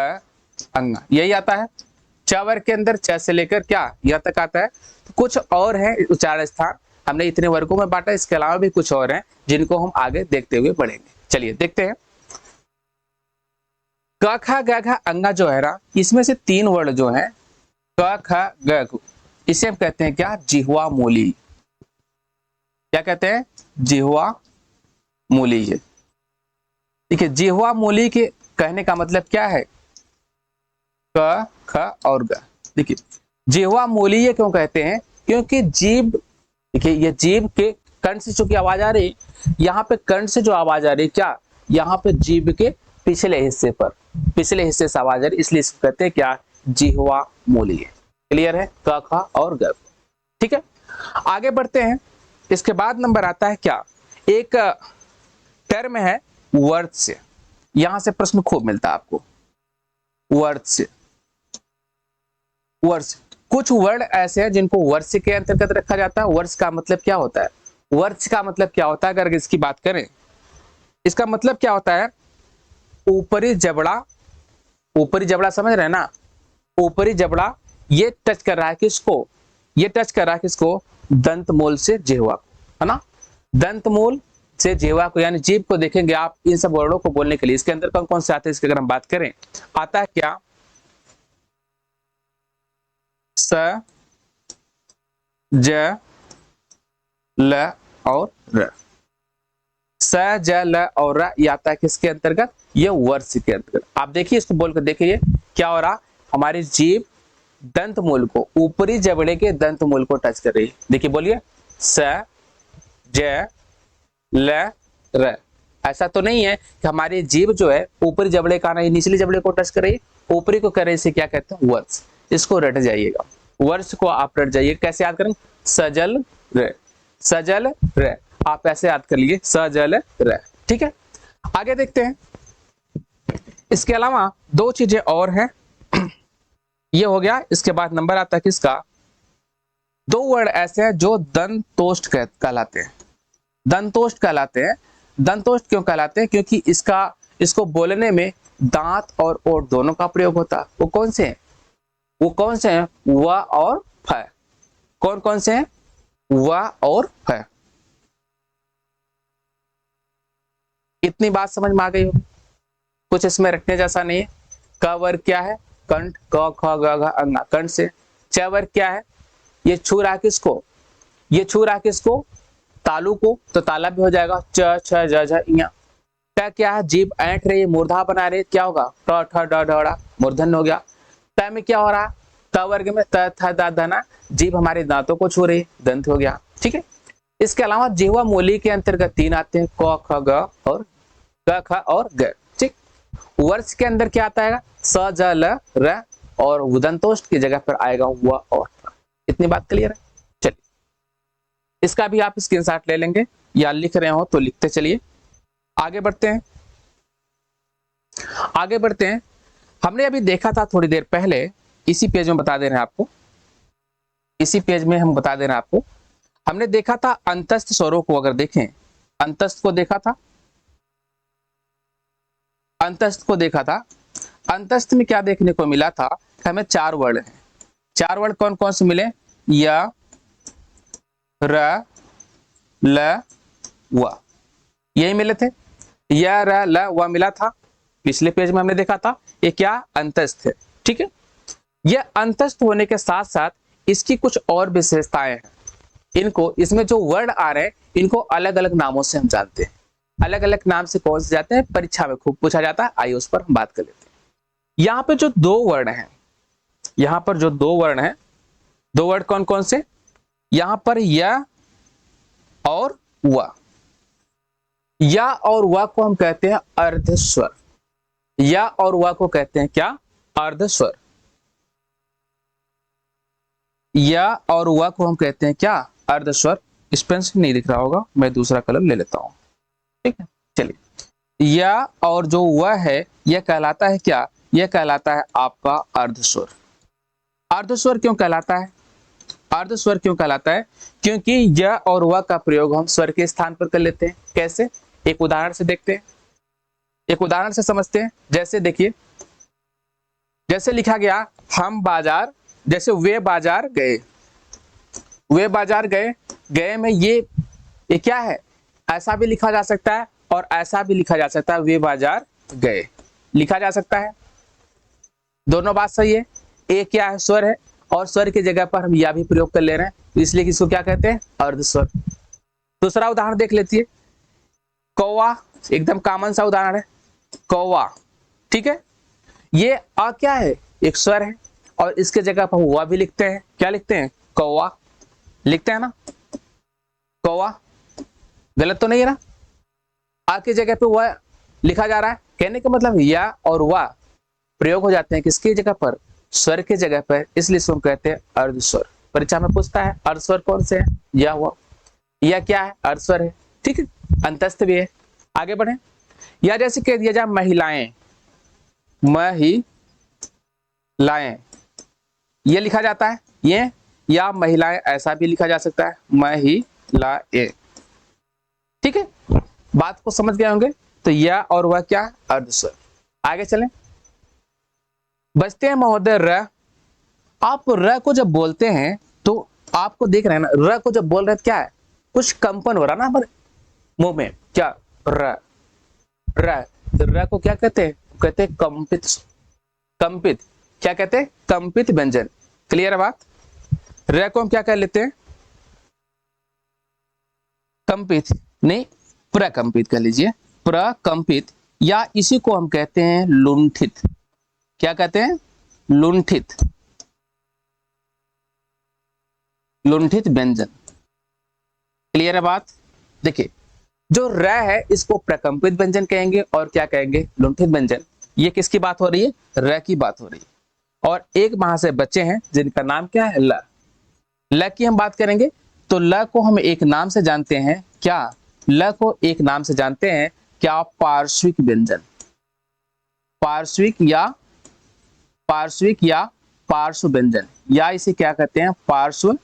अंग, यही आता है। च वर्ग के अंदर च से लेकर क्या यह तक आता है। तो कुछ और है उच्चारण स्थान, हमने इतने वर्गों में बांटा, इसके अलावा भी कुछ और हैं जिनको हम आगे देखते हुए बढ़ेंगे। चलिए देखते हैं। क ख ग घ अंगा जो है ना, इसमें से 3 वर्ड जो है क ख ग घ, इसे हम कहते हैं क्या, जिह्वा मूली। क्या कहते हैं, जिह्वा मूली है। देखिए जिह्वा मूली के कहने का मतलब क्या है, क ख और ग। देखिए जिह्वा मूली ये क्यों कहते हैं, क्योंकि जीभ, देखिए ये जीभ के कंठ से चूंकि आवाज आ रही, यहाँ पे कंठ से जो आवाज आ रही क्या, यहाँ पे जीभ के पिछले हिस्से पर, पिछले हिस्से से आवाज आ रही, इसलिए इसको कहते हैं क्या, जिह्वा मूली है। क्लियर है, क ख और ग। ठीक है, आगे बढ़ते हैं। इसके बाद नंबर आता है क्या, एक टर्म है वर्त्स्य। यहां से प्रश्न खूब मिलता है आपको, वर्त्स्य। वर्ष, कुछ वर्ड ऐसे हैं जिनको वर्ष के अंतर्गत रखा जाता है। वर्ष का मतलब क्या होता है, वर्ष का मतलब क्या होता है, अगर इसकी बात करें, इसका मतलब क्या होता है, ऊपरी जबड़ा, ऊपरी जबड़ा समझ रहे हैं ना, ऊपरी जबड़ा ये टच कर रहा है किसको, ये टच कर रहा है किसको, दंत मूल से जिह्वा को, है ना, दंत मूल से जिह्वा को, यानी जीभ को देखेंगे आप इन सब वर्डों को बोलने के लिए। इसके अंदर कौन कौन से आते हैं, इसकी अगर हम बात करें, आता है क्या, स, ज, ल और र। स, ज, ल और र, ये आता है किसके अंतर्गत, ये वर्ष के अंतर्गत। आप देखिए इसको बोलकर देखिए क्या हो रहा, हमारी जीभ दंत मूल को, ऊपरी जबड़े के दंत मूल को टच कर रही है। देखिए बोलिए, स, ज, ल, र। ऐसा तो नहीं है कि हमारी जीभ जो है ऊपरी जबड़े का नहीं निचली जबड़े को टच कर रही है, ऊपरी को कर रही है, क्या कहते हैं, वर्ष। इसको रट जाइएगा, वर्ष को आप रट जाइए। कैसे याद करेंगे, सजल र, सजल र, आप ऐसे याद कर लीजिए, सजल र। ठीक है, आगे देखते हैं। इसके अलावा 2 चीजें और हैं, ये हो गया। इसके बाद नंबर आता है किसका, 2 वर्ड ऐसे हैं जो दंतोष्ठ कहलाते हैं, दंतोष्ठ कहलाते हैं। दंतोष्ठ क्यों कहलाते हैं, क्योंकि इसको बोलने में दांत और ओठ दोनों का प्रयोग होता है। वो कौन से हैं, वो कौन से हैं? व और फ। कौन कौन से हैं? व और फ। इतनी बात समझ में आ गई हो? कुछ इसमें रखने जैसा नहीं है। क वर्ग क्या है? कंठ, क ख ग घ अंगना, कंठ से। च वर्ग क्या है? ये छू रहा किसको? ये छू रहा किसको? तालु को, तो ताला भी हो जाएगा च छ ज झ इया। ट क्या है? जीभ ऐंठ रही है, मूर्धा बना रही है, क्या होगा? ट ठ ड ढ ड़ा, मूर्धन्य हो गया। त में क्या हो रहा? त वर्ग में त थ द ध न, जीभ हमारे दांतों को छू रही, दंत हो गया। ठीक है। इसके अलावा जिह्वा मूली के अंतर्गत 3 आते हैं, क ख ग और ग ख और ग। ठीक। वर्ष के अंदर क्या आता है? स ज ल र, और उदंतोष्ठ की जगह पर आएगा व और फ। इतनी बात क्लियर है? चलिए, इसका भी आप स्क्रीनशॉट ले लेंगे, या लिख रहे हो तो लिखते चलिए। आगे बढ़ते हैं, आगे बढ़ते हैं। हमने अभी देखा था थोड़ी देर पहले, इसी पेज में बता दे रहे हैं आपको, इसी पेज में हम बता दे रहे हैं आपको। हमने देखा था अंतस्थ स्वरों को, अगर देखें अंतस्थ को देखा था, अंतस्थ को देखा था। अंतस्थ में क्या देखने को मिला था? हमें 4 वर्ण हैं। 4 वर्ण कौन कौन से मिले? य, र, ल, व, यही मिले थे। य, र, ल, व मिला था, पिछले पेज में हमने देखा था। ये क्या? अंतस्थ है। ठीक है। यह अंतस्थ होने के साथ साथ इसकी कुछ और विशेषताएं हैं। इनको, इसमें जो वर्ण आ रहे हैं, इनको अलग अलग नामों से हम जानते हैं। अलग अलग नाम से कौन से जाते हैं? परीक्षा में खूब पूछा जाता है। आइए उस पर हम बात कर लेते हैं। यहाँ पे जो 2 वर्ण हैं, यहाँ पर जो 2 वर्ण हैं, 2 वर्ण कौन कौन से? यहाँ पर य और व। या और व को हम कहते हैं अर्धस्वर। या और व को कहते हैं क्या? अर्धस्वर। या और व को हम कहते हैं क्या? अर्धस्वर। इस पेन से नहीं दिख रहा होगा, मैं दूसरा कलम ले लेता हूं। ठीक है, चलिए। या और जो व है, यह कहलाता है क्या? यह कहलाता है आपका अर्धस्वर। अर्धस्वर क्यों कहलाता है? अर्धस्वर क्यों कहलाता है? क्योंकि य और व का प्रयोग हम स्वर के स्थान पर कर लेते हैं। कैसे? एक उदाहरण से देखते हैं, एक उदाहरण से समझते हैं। जैसे देखिए, जैसे लिखा गया हम बाजार, जैसे वे बाजार गए, वे बाजार गए, गए में ये क्या है? ऐसा भी लिखा जा सकता है और ऐसा भी लिखा जा सकता है, वे बाजार गए लिखा जा सकता है। दोनों बात सही है। ए क्या है? स्वर है, और स्वर की जगह पर हम या भी प्रयोग कर ले रहे हैं, इसलिए इसको क्या कहते हैं? अर्धस्वर। दूसरा उदाहरण देख लेती है। कौवा, एकदम कॉमन सा उदाहरण है, कौवा। ठीक है। ये अ क्या है? एक स्वर है, और इसके जगह पर हुआ भी लिखते हैं। क्या लिखते हैं? कौवा लिखते हैं ना। कौवा गलत तो नहीं है ना? आ की जगह पे वह लिखा जा रहा है। कहने का मतलब या और वा प्रयोग हो जाते हैं किसकी जगह पर? स्वर की जगह पर, इसलिए इसको कहते हैं अर्धस्वर। परीक्षा में पूछता है अर्धस्वर कौन से है? या हुआ। या क्या है? अर्धस्वर है। ठीक है, अंतस्थ भी है। आगे बढ़े। या जैसे कह दिया जाए महिलाएं, महिलाएं, ये लिखा जाता है ये, या महिलाएं ऐसा भी लिखा जा सकता है, महिलाएं। ठीक है, बात को समझ गए होंगे। तो या और वह क्या? अर्धस्वर। आगे चलें, बचते हैं महोदय र। आप र को जब बोलते हैं तो आपको देख रहे हैं ना, र को जब बोल रहे हैं क्या है? कुछ कंपन हो रहा ना हमारे मुंह में। क्या? र, र, तो र को क्या कहते हैं? कहते हैं कंपित। कंपित क्या कहते हैं? कंपित व्यंजन। क्लियर है बात? र को हम क्या कह लेते हैं? कंपित नहीं, प्रकंपित कह लीजिए, प्रकंपित, या इसी को हम कहते हैं लुंठित। क्या कहते हैं? लुंठित, लुंठित व्यंजन। क्लियर है बात? देखिए, जो र है इसको प्रकंपित व्यंजन कहेंगे, और क्या कहेंगे? लुंठित व्यंजन। ये किसकी बात हो रही है? र की बात हो रही है। और एक वहां से बच्चे हैं जिनका नाम क्या है? ल। ल की हम बात करेंगे तो ल को हम एक नाम से जानते हैं। क्या? ल को एक नाम से जानते हैं क्या? पार्श्विक व्यंजन। पार्श्विक या पार्श्व व्यंजन, या इसे क्या कहते हैं? पार्श्व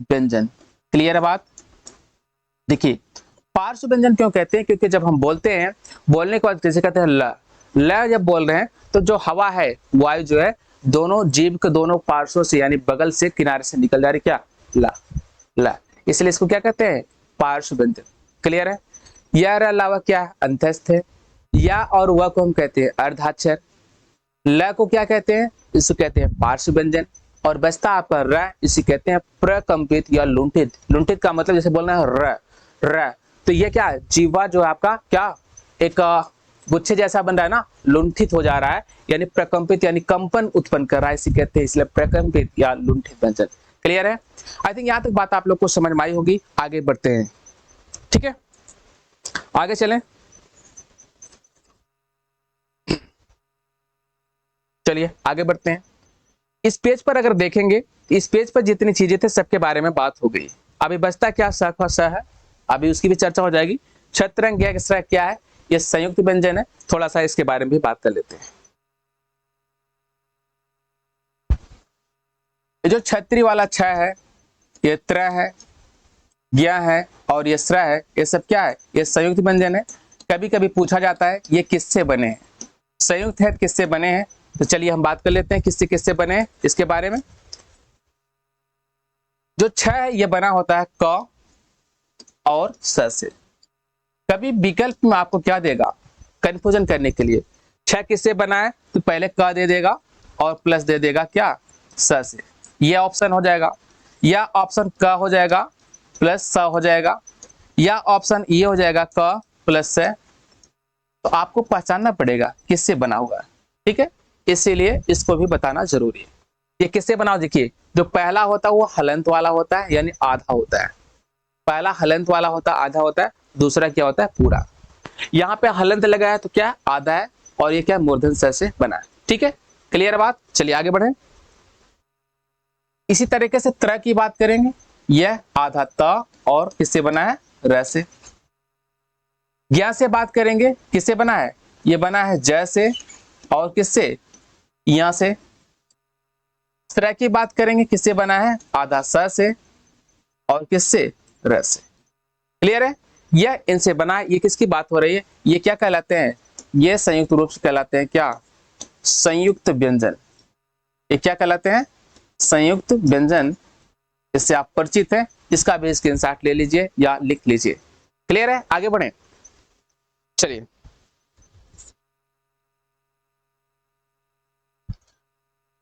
व्यंजन। क्लियर है बात? देखिए, पार्श्व व्यंजन क्यों कहते हैं? क्योंकि जब हम बोलते हैं, बोलने के बाद जैसे कहते हैं ल, ल जब बोल रहे हैं तो जो हवा है, वायु जो है, दोनों जीभ के दोनों पार्श्वों से यानी बगल से किनारे से निकल जा रही क्या, ला, ला, इसलिए इसको क्या कहते हैं, पार्श्व व्यंजन। क्लियर है। यह अलावा क्या है, अंतस्थ है। या और वह को हम कहते हैं अर्धाक्षर। ल को क्या कहते हैं, इसको कहते हैं पार्श्व व्यंजन। और बचता आपका र, इसे कहते हैं प्रकंपित या लुंठित। लुंठित का मतलब जैसे बोलना है र, र, तो ये क्या है, जीवा जो आपका क्या एक गुच्छे जैसा बन रहा है ना, लुंठित हो जा रहा है, यानी प्रकंपित यानी कंपन उत्पन्न कर रहा है, इसे कहते हैं इसलिए प्रकंपित या लुंठित व्यंजन। क्लियर है। आई थिंक यहां तक बात आप लोग को समझ में आई होगी। आगे बढ़ते हैं, ठीक है, आगे चलें। चलिए आगे बढ़ते हैं। इस पेज पर अगर देखेंगे, इस पेज पर जितनी चीजें थे सबके बारे में बात हो गई। अभी बचता क्या, स का स है, अभी उसकी भी चर्चा हो जाएगी। छत्रंग क्या है, ये संयुक्त व्यंजन है, थोड़ा सा इसके बारे में भी बात कर लेते हैं। ये जो छत्री वाला छ है, ये त्र है, ज्ञ है और ये स्र है, ये सब क्या है, ये संयुक्त व्यंजन है। कभी कभी पूछा जाता है ये किससे बने हैं, संयुक्त है किससे बने हैं, तो चलिए हम बात कर लेते हैं किससे किससे बने हैं इसके बारे में। जो छ है ये बना होता है क और स से। कभी विकल्प में आपको क्या देगा, कंफ्यूजन करने के लिए, छ किससे बना है तो पहले क दे देगा और प्लस दे देगा क्या, स से, ये ऑप्शन हो जाएगा। या ऑप्शन क हो जाएगा प्लस स हो जाएगा, या ऑप्शन ये हो जाएगा क प्लस से। तो आपको पहचानना पड़ेगा किससे बना हुआ है, ठीक है, इसीलिए इसको भी बताना जरूरी है। ये किससे बना, देखिए जो पहला होता है वो हलंत वाला होता है, यानी आधा होता है। पहला हलंत वाला होता है, आधा होता है। दूसरा क्या होता है, पूरा। यहाँ पे हलंत लगा है तो क्या आधा है, और ये क्या मूर्धन स से बना है, ठीक है, क्लियर बात। चलिए आगे बढ़े। इसी तरीके से त्र की बात करेंगे, यह आधा त और किससे बना है, र से। ज्ञ से बात करेंगे, किससे बना है, ये बना है ज से और किससे, या से। स्र की बात करेंगे, किससे बना है, आधा स से और किससे, र से। क्लियर है। यह इनसे बना है, ये किसकी बात हो रही है, ये क्या कहलाते हैं, ये संयुक्त रूप से कहलाते हैं क्या, संयुक्त व्यंजन। ये क्या कहलाते हैं, संयुक्त व्यंजन। इससे आप परिचित हैं, इसका भी स्क्रीनशॉट ले लीजिए या लिख लीजिए। क्लियर है, आगे बढ़े। चलिए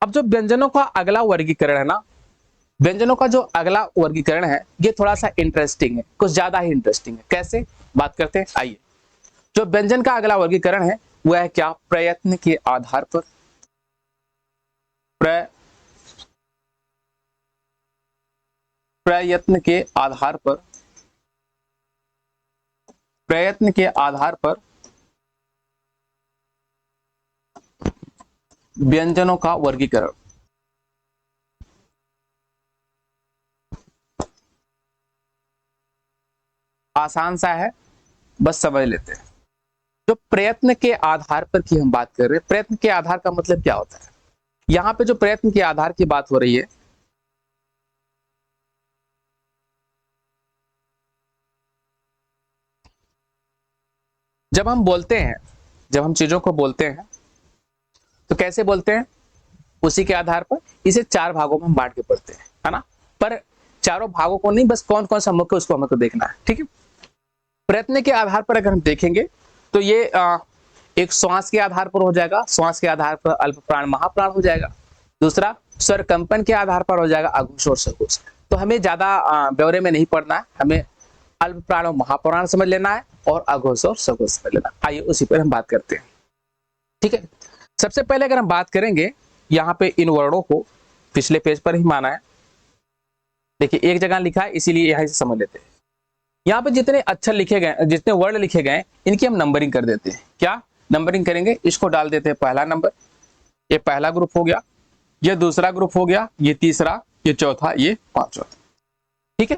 अब जो व्यंजनों का अगला वर्गीकरण है ना, व्यंजनों का जो अगला वर्गीकरण है ये थोड़ा सा इंटरेस्टिंग है, कुछ ज्यादा ही इंटरेस्टिंग है। कैसे, बात करते हैं, आइए। जो व्यंजन का अगला वर्गीकरण है वह है क्या, प्रयत्न के आधार पर। प्रयत्न के आधार पर, प्रयत्न के आधार पर व्यंजनों का वर्गीकरण। आसान सा है, बस समझ लेते हैं। जो प्रयत्न के आधार पर की हम बात कर रहे हैं, प्रयत्न के आधार का मतलब क्या होता है, यहां पे जो प्रयत्न के आधार की बात हो रही है, जब हम बोलते हैं, जब हम चीजों को बोलते हैं तो कैसे बोलते हैं, उसी के आधार पर इसे चार भागों में हम बांट के पढ़ते हैं, है ना। पर चारों भागों को नहीं, बस कौन कौन सा मुख्य उसको हमको देखना है, ठीक है। प्रयत्न के आधार पर अगर हम देखेंगे तो ये एक श्वास के आधार पर हो जाएगा, श्वास के आधार पर अल्प प्राण महाप्राण हो जाएगा। दूसरा स्वर कंपन के आधार पर हो जाएगा अघोष और सघोष। तो हमें ज्यादा ब्यौरे में नहीं पढ़ना है, हमें अल्प प्राण और महाप्राण समझ लेना है और अघोष और सघोष समझ लेना है। आइए उसी पर हम बात करते हैं, ठीक है। सबसे पहले अगर हम बात करेंगे, यहाँ पे इन वर्णों को पिछले पेज पर ही माना है। देखिए एक जगह लिखा है, इसीलिए यहां से समझ लेते हैं। यहाँ पे जितने अक्षर लिखे गए, जितने वर्ड लिखे गए, इनकी हम नंबरिंग कर देते हैं। क्या नंबरिंग करेंगे, इसको डाल देते हैं पहला नंबर, ये पहला ग्रुप हो गया, ये दूसरा ग्रुप हो गया, ये तीसरा, ये चौथा, ये पांचवा, ठीक है।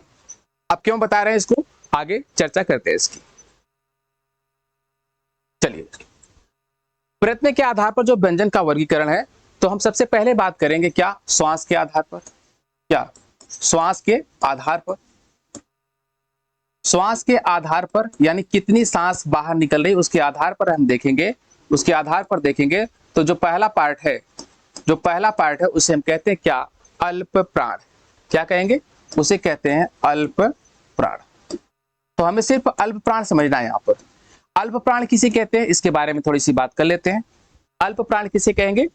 अब क्यों बता रहे हैं इसको, आगे चर्चा करते हैं इसकी। चलिए प्रयत्न के आधार पर जो व्यंजन का वर्गीकरण है, तो हम सबसे पहले बात करेंगे क्या, श्वास के आधार पर। क्या, श्वास के आधार पर, श्वास के आधार पर यानी कितनी सांस बाहर निकल रही उसके आधार पर हम देखेंगे, उसके आधार पर देखेंगे। तो जो पहला पार्ट है, जो पहला पार्ट है उसे हम कहते हैं क्या, अल्प प्राण। क्या कहेंगे, उसे कहते हैं अल्प प्राण। तो हमें सिर्फ अल्प प्राण समझना है। यहाँ पर अल्प प्राण किसे कहते हैं, इसके बारे में थोड़ी सी बात कर लेते हैं। अल्प प्राण किसे कहेंगे,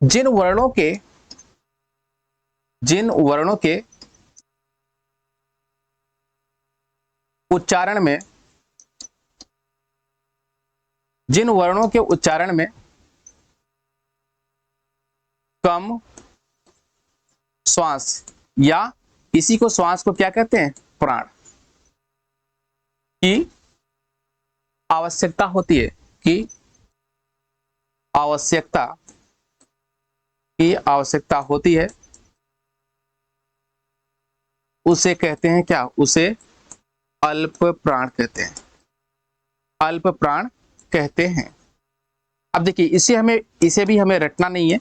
जिन वर्णों के उच्चारण में कम श्वास, या इसी को श्वास को क्या कहते हैं, प्राण की आवश्यकता होती है, उसे कहते हैं क्या, उसे अल्प प्राण कहते हैं, अल्प प्राण कहते हैं। अब देखिए इसे भी हमें रटना नहीं है,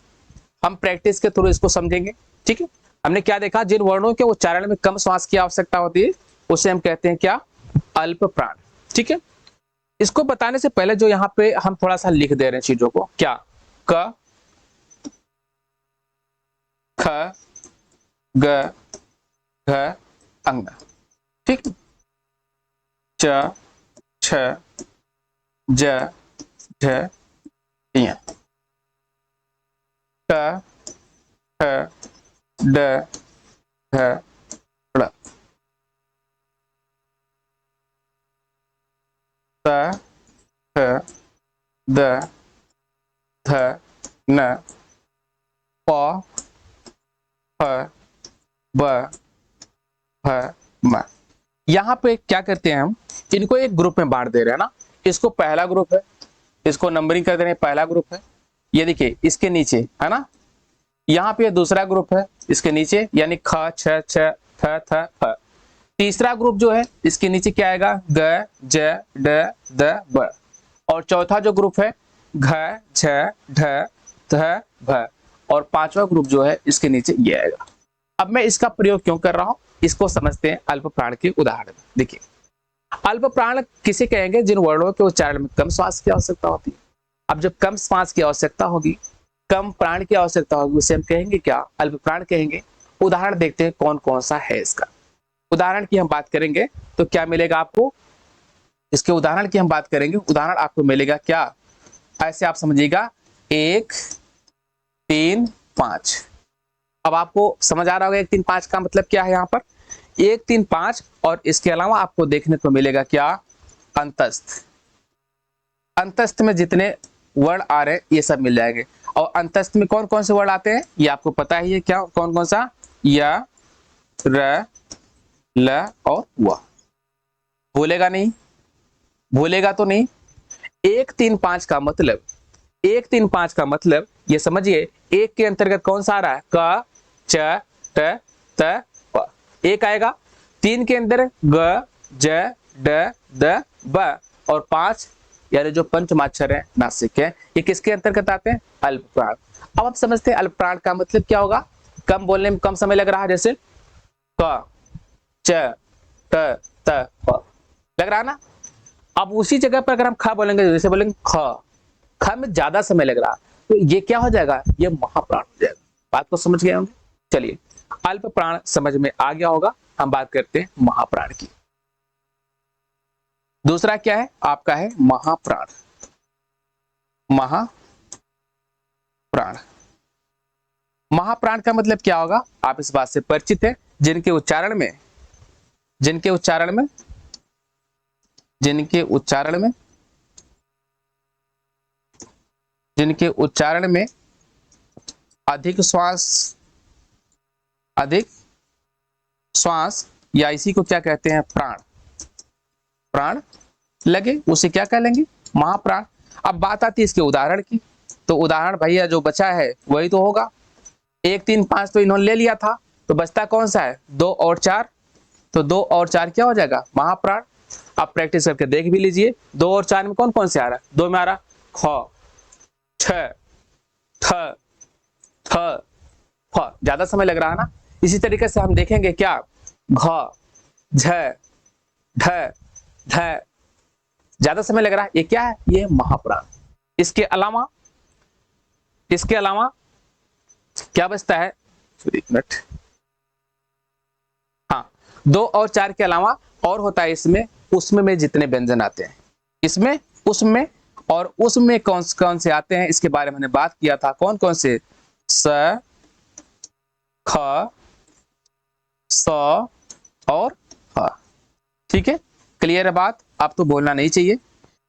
हम प्रैक्टिस के थ्रू इसको समझेंगे। ठीक है, हमने क्या देखा, जिन वर्णों के उच्चारण में कम श्वास की आवश्यकता होती है उसे हम कहते हैं क्या, अल्प प्राण। ठीक है, इसको बताने से पहले जो यहाँ पे हम थोड़ा सा लिख दे रहे हैं चीजों को, क्या, क, ख, ग, घ, अंग। ठीक, च, छ, ज, झ, ञ, क, ख, ड, ढ, ड़, त, थ, द, ध, न, प, फ, ब, भ, म। यहाँ पे क्या करते हैं, हम इनको एक ग्रुप में बांट दे रहे हैं ना। इसको पहला ग्रुप है, इसको नंबरिंग कर दे रहे हैं, पहला ग्रुप है। ये देखिए इसके नीचे है ना, यहाँ पे दूसरा ग्रुप है इसके नीचे, यानी ख, छ, थ, फ। तीसरा ग्रुप जो है इसके नीचे क्या आएगा, ग, ज, ड, द, ब। और चौथा जो ग्रुप है घ, झ, ढ, ध, भ। और पांचवा ग्रुप जो है इसके नीचे ये आएगा। अब मैं इसका प्रयोग क्यों कर रहा हूं, इसको समझते हैं अल्प प्राण के उदाहरण। देखिए अल्प प्राण किसे कहेंगे, जिन वर्णों के उच्चारण में कम श्वास की आवश्यकता होती है। अब जब कम श्वास की आवश्यकता होगी, कम प्राण की आवश्यकता होगी, उसे हम कहेंगे क्या, अल्प प्राण कहेंगे। उदाहरण देखते हैं कौन कौन सा है इसका। उदाहरण की हम बात करेंगे तो क्या मिलेगा आपको, इसके उदाहरण की हम बात करेंगे, उदाहरण आपको मिलेगा क्या, ऐसे आप समझिएगा 1, 3, 5। अब आपको समझ आ रहा होगा 1, 3, 5 का मतलब क्या है। यहाँ पर 1, 3, 5 और इसके अलावा आपको देखने को मिलेगा क्या, अंतस्थ। अंतस्थ में जितने वर्ण आ रहे हैं ये सब मिल जाएंगे। और अंतस्थ में कौन कौन से वर्ण आते हैं ये आपको पता ही है, क्या कौन कौन सा, य, र, ल और व। भूलेगा नहीं, भूलेगा तो नहीं। 1, 3, 5 का मतलब, 1, 3, 5 का मतलब ये समझिए, एक के अंतर्गत कौन सा आ रहा है, क, च, ट, त, प। एक आएगा। 3 के अंदर ग, ज, ड, द, ब। और 5 यानी जो पंचमाक्षर है, नासिक है, ये किसके अंतर्गत आते हैं, अल्प प्राण। अब आप समझते हैं अल्प प्राण का मतलब क्या होगा, कम बोलने में कम समय लग रहा है, जैसे क, च, ट, त, प लग रहा है ना। अब उसी जगह पर अगर हम ख बोलेंगे, जैसे बोलेंगे ख में ज्यादा समय लग रहा, तो ये क्या हो जाएगा, ये महाप्राण हो जाएगा। बात को समझ गए होंगे। चलिए अल्प प्राण समझ में आ गया होगा, हम बात करते हैं महाप्राण की। दूसरा क्या है आपका, है महाप्राण। महाप्राण, महाप्राण का मतलब क्या होगा, आप इस बात से परिचित है, जिनके उच्चारण में अधिक श्वास या इसी को क्या कहते हैं, प्राण लगे, उसे क्या कह लेंगे, महाप्राण। अब बात आती है इसके उदाहरण की, तो उदाहरण भैया जो बचा है वही तो होगा। 1, 3, 5 तो इन्होंने ले लिया था, तो बचता कौन सा है, 2 और 4। तो 2 और 4 क्या हो जाएगा, महाप्राण। आप प्रैक्टिस करके देख भी लीजिए, 2 और 4 में कौन कौन से आ रहा है, 2 में आ रहा ख, छ, ठ, थ, फ। ज्यादा समय लग रहा है ना। इसी तरीके से हम देखेंगे क्या, घ, झ, ढ, ध, ज्यादा समय लग रहा है, ये क्या है, ये महाप्राण। इसके इसके अलावा क्या बचता है, एक मिनट, हाँ, 2 और 4 के अलावा और होता है इसमें उसमें में जितने व्यंजन आते हैं, इसमें उसमें और उसमें कौन कौन से आते हैं इसके बारे में हमने बात किया था। कौन कौन से, स, ख, स और ह। ठीक है, क्लियर है बात, आप तो बोलना नहीं चाहिए।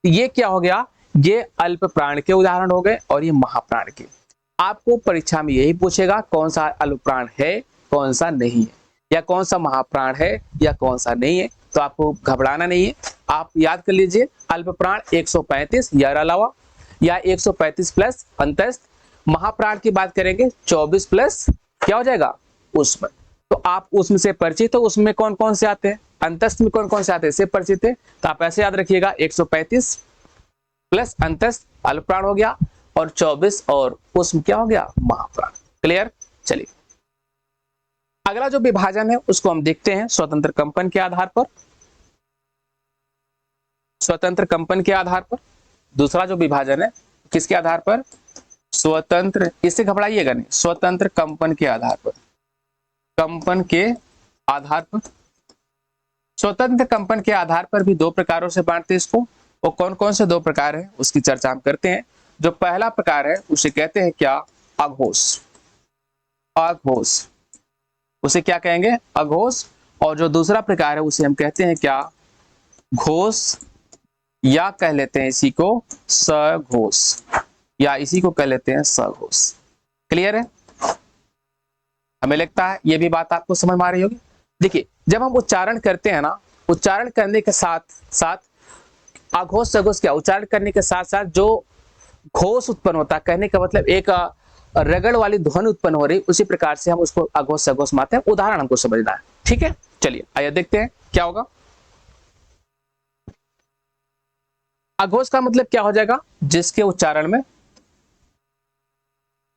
ये क्या हो गया, ये अल्प प्राण के उदाहरण हो गए और ये महाप्राण के। आपको परीक्षा में यही पूछेगा कौन सा अल्प प्राण है, कौन सा नहीं है, या कौन सा महाप्राण है या कौन सा नहीं है। तो आपको घबराना नहीं है, आप याद कर लीजिए अल्प प्राण 135 या अलावा, या 135 प्लस अंतस्थ। महाप्राण की बात करेंगे 24 प्लस क्या हो जाएगा उष्म। तो आप उसमें से परिचित हो, उसमें कौन कौन से आते हैं, अंतस्थ में कौन कौन से आते हैं से परिचित है। तो आप ऐसे याद रखिएगा 135 प्लस अंतस्थ अल्प प्राण हो गया और 24 और उष्म क्या हो गया महाप्राण। क्लियर, चलिए अगला जो विभाजन है उसको हम देखते हैं स्वतंत्र कंपन के आधार पर। स्वतंत्र कंपन के आधार पर दूसरा जो विभाजन है किसके आधार पर, स्वतंत्र, इससे घबराइएगा नहीं, स्वतंत्र कंपन के आधार पर, कंपन के आधार पर। स्वतंत्र कंपन के आधार पर भी 2 प्रकारों से बांटते हैं इसको। वो कौन कौन से 2 प्रकार हैं उसकी चर्चा हम करते हैं। जो पहला प्रकार है उसे कहते हैं क्या, अघोष। अघोष, उसे क्या कहेंगे, अघोष। और जो दूसरा प्रकार है उसे हम कहते हैं क्या, घोष, या कह लेते हैं इसी को सघोष, या इसी को कह लेते हैं सघोष। क्लियर है, हमें लगता है ये भी बात आपको समझ में आ रही होगी। देखिए जब हम उच्चारण करते हैं ना, उच्चारण करने के साथ साथ अघोष सघोष क्या, उच्चारण करने के साथ साथ जो घोष उत्पन्न होता है, कहने का मतलब एक रगड़ वाली ध्वनि उत्पन्न हो रही, उसी प्रकार से हम उसको अघोष सघोष मानते हैं। उदाहरण हमको समझना है, ठीक है। चलिए आइए देखते हैं क्या होगा। अघोष का मतलब क्या हो जाएगा, जिसके उच्चारण में,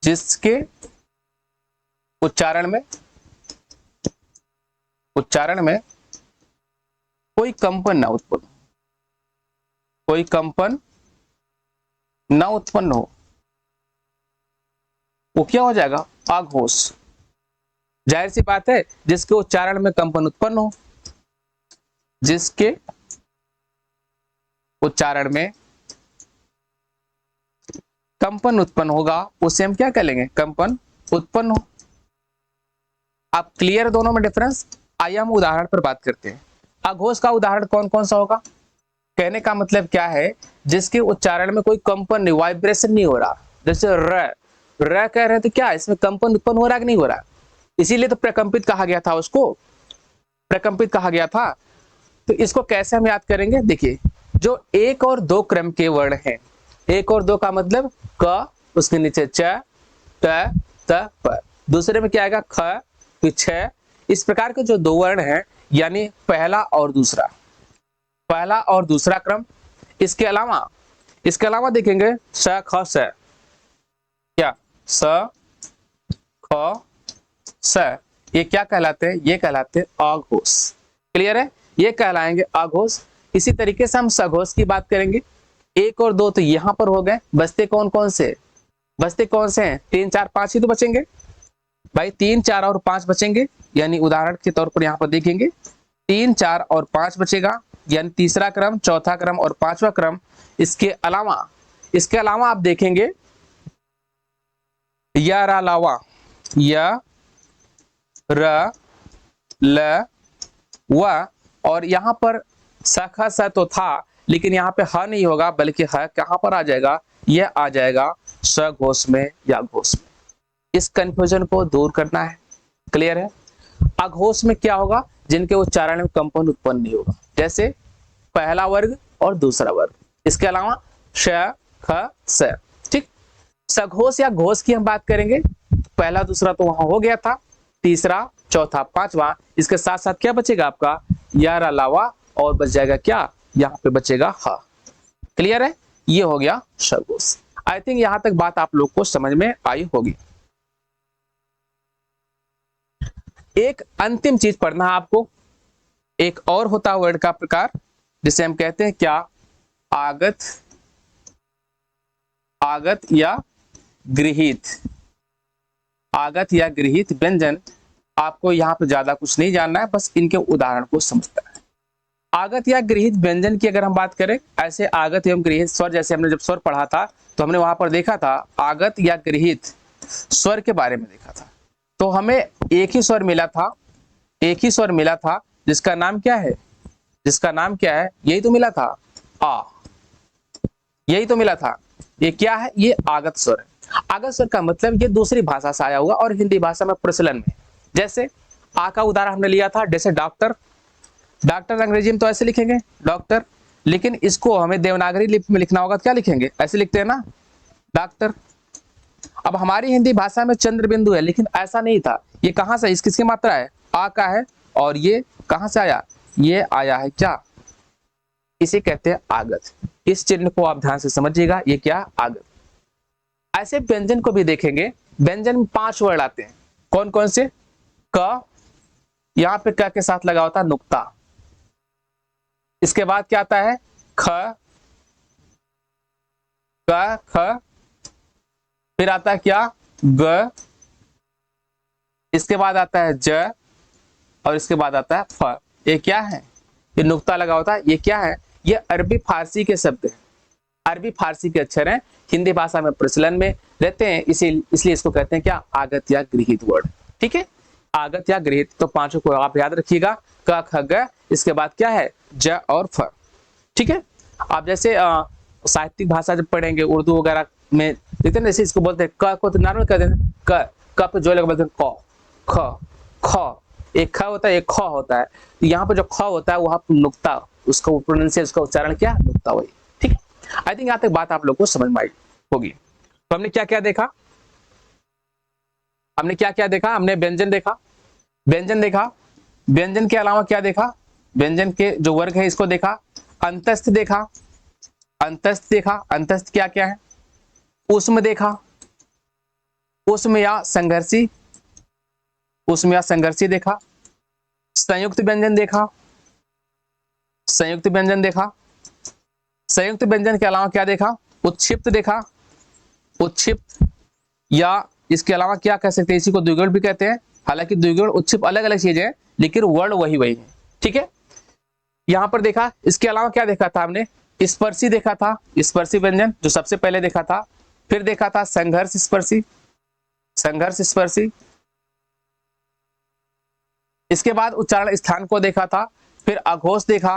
जिसके उच्चारण में, उच्चारण में कोई कंपन ना उत्पन्न, कोई कंपन ना उत्पन्न हो, वो क्या हो जाएगा अघोष। जाहिर सी बात है जिसके उच्चारण में कंपन उत्पन्न हो, जिसके उच्चारण में कंपन उत्पन्न होगा उसे हम क्या कह लेंगे, कंपन उत्पन्न हो। आप क्लियर दोनों में डिफरेंस। आइए हम उदाहरण पर बात करते हैं। अघोष का उदाहरण कौन कौन सा होगा, कहने का मतलब क्या है, जिसके उच्चारण में कोई कंपन नहीं, वाइब्रेशन नहीं हो रहा। जैसे र कह रहे हैं तो क्या इसमें कंपन उत्पन्न हो रहा है कि नहीं हो रहा, इसीलिए तो प्रकंपित कहा गया था, उसको प्रकंपित कहा गया था। तो इसको कैसे हम याद करेंगे, देखिए जो 1 और 2 क्रम के वर्ण हैं, 1 और 2 का मतलब क, उसके नीचे च, त, त, प, दूसरे में क्या आएगा ख, फिर छ। इस प्रकार के जो 2 वर्ण हैं, यानी पहला और दूसरा, पहला और दूसरा क्रम। इसके अलावा देखेंगे स ख स, क्या स ख स, ये क्या कहलाते हैं, ये कहलाते हैं अघोष। क्लियर है, ये कहलाएंगे अघोष। इसी तरीके से हम सघोष की बात करेंगे। 1 और 2 तो यहां पर हो गए, बचते कौन कौन से, बचते कौन से हैं, 3 4 5 ही तो बचेंगे भाई, 3 4 और 5 बचेंगे। यानी उदाहरण के तौर पर यहां पर देखेंगे 3 4 और 5 बचेगा, यानी तीसरा क्रम, चौथा क्रम और पांचवा क्रम। इसके अलावा आप देखेंगे या अलावा, या र ल व, और यहां पर सखा स तो था लेकिन यहाँ पे ह नहीं होगा, बल्कि ह कहां पर आ जाएगा, यह आ जाएगा सघोष में या घोष में। इस कंफ्यूजन को दूर करना है। क्लियर है, अघोष में क्या होगा, जिनके उच्चारण में कंपन उत्पन्न नहीं होगा, जैसे पहला वर्ग और दूसरा वर्ग। इसके अलावा श ख स, ठीक। सघोष या घोष की हम बात करेंगे, पहला दूसरा तो वहां हो गया था, तीसरा चौथा पांचवा, इसके साथ साथ क्या बचेगा आपका यार अलावा, और बच जाएगा क्या, यहाँ पे बचेगा ह। क्लियर है, ये हो गया सघोष। आई थिंक यहां तक बात आप लोग को समझ में आई होगी। एक अंतिम चीज पढ़ना है आपको, एक और होता है वर्ड का प्रकार जिसे हम कहते हैं क्या, आगत, आगत या गृहीत, आगत या गृहीत व्यंजन, आपको यहाँ पे ज्यादा कुछ नहीं जानना है, बस इनके उदाहरण को समझना है। आगत या गृहीत व्यंजन की अगर हम बात करें, ऐसे आगत एवं गृहीत स्वर, जैसे हमने जब स्वर पढ़ा था तो हमने वहां पर देखा था आगत या गृहीत स्वर के बारे में देखा था। तो हमें एक ही स्वर मिला था, एक ही स्वर मिला था, जिसका नाम क्या है, जिसका नाम क्या है, यही तो मिला था, आ, यही तो मिला था। ये क्या है, ये आगत स्वर है। आगत स्वर का मतलब ये दूसरी भाषा से आया हुआ और हिंदी भाषा में प्रचलन में। जैसे आ का उदाहरण हमने लिया था, जैसे डॉक्टर, डॉक्टर अंग्रेजी में तो ऐसे लिखेंगे डॉक्टर, लेकिन इसको हमें देवनागरी लिपि में लिखना होगा, क्या लिखेंगे, ऐसे लिखते हैं ना, डॉक्टर। अब हमारी हिंदी भाषा में चंद्र बिंदु है, लेकिन ऐसा नहीं था। ये कहां से, इस किसकी मात्रा है, आ का है, और ये कहां से आया, ये आया है क्या, इसे कहते हैं आगत। इस चिन्ह को आप ध्यान से समझिएगा, ये क्या, आगत। ऐसे व्यंजन को भी देखेंगे, व्यंजन में 5 वर्ड आते हैं, कौन कौन से, क, यहां पे क के साथ लगा होता है नुक्ता, इसके बाद क्या आता है, ख, क, ख, फिर आता है क्या, ग, इसके बाद आता है ज, और इसके बाद आता है फ। ये क्या है, ये नुक्ता लगा होता है, ये क्या है, ये अरबी फारसी के शब्द हैं, अरबी फारसी के अक्षर हैं, हिंदी भाषा में प्रचलन में रहते हैं, इसलिए इसको कहते हैं क्या, आगत या गृहीत वर्ड। ठीक है, आगत या गृहीत, तो 5 को आप याद रखिएगा, क, ख, ग, इसके बाद क्या है, ज और फ। ठीक है, आप जैसे साहित्यिक भाषा जब पढ़ेंगे उर्दू वगैरह में देखते हैं, जैसे इसको बोलते हैं क को तो नॉर्मल कर देते हैं, क पे जो लगा बोलते हैं क, ख, ख, एक ख होता है, एक ख होता है, तो यहाँ पे जो ख होता है वहां नुक्ता, उसका प्रोनाउंसिएशन, उसका उच्चारण क्या, नुक्ता वही। ठीक है, आई थिंक यहाँ तक बात आप लोग को समझ में आई होगी। तो हमने क्या क्या देखा, हमने क्या क्या देखा, हमने व्यंजन देखा, व्यंजन देखा, व्यंजन के अलावा क्या देखा, व्यंजन के जो वर्ग है इसको देखा, अंतस्थ देखा, अंतस्थ देखा, अंतस्थ क्या क्या है, उष्म देखा, उष्म या संघर्षी, उष्म या संघर्षी देखा, संयुक्त व्यंजन देखा, संयुक्त व्यंजन देखा, संयुक्त व्यंजन के अलावा क्या देखा, उत्क्षिप्त देखा, उत्क्षिप्त, या इसके अलावा क्या कह सकते हैं, इसी को द्विगुण भी कहते हैं, हालांकि द्विगुण उत्क्षिप्त अलग अलग चीजें हैं, लेकिन वर्ड वही वही है। ठीक है, यहां पर देखा, इसके अलावा क्या देखा था हमने, स्पर्शी देखा था, स्पर्शी व्यंजन जो सबसे पहले देखा था, फिर देखा था संघर्ष स्पर्शी, संघर्ष स्पर्शी, इसके बाद उच्चारण स्थान को देखा था, फिर अघोष देखा,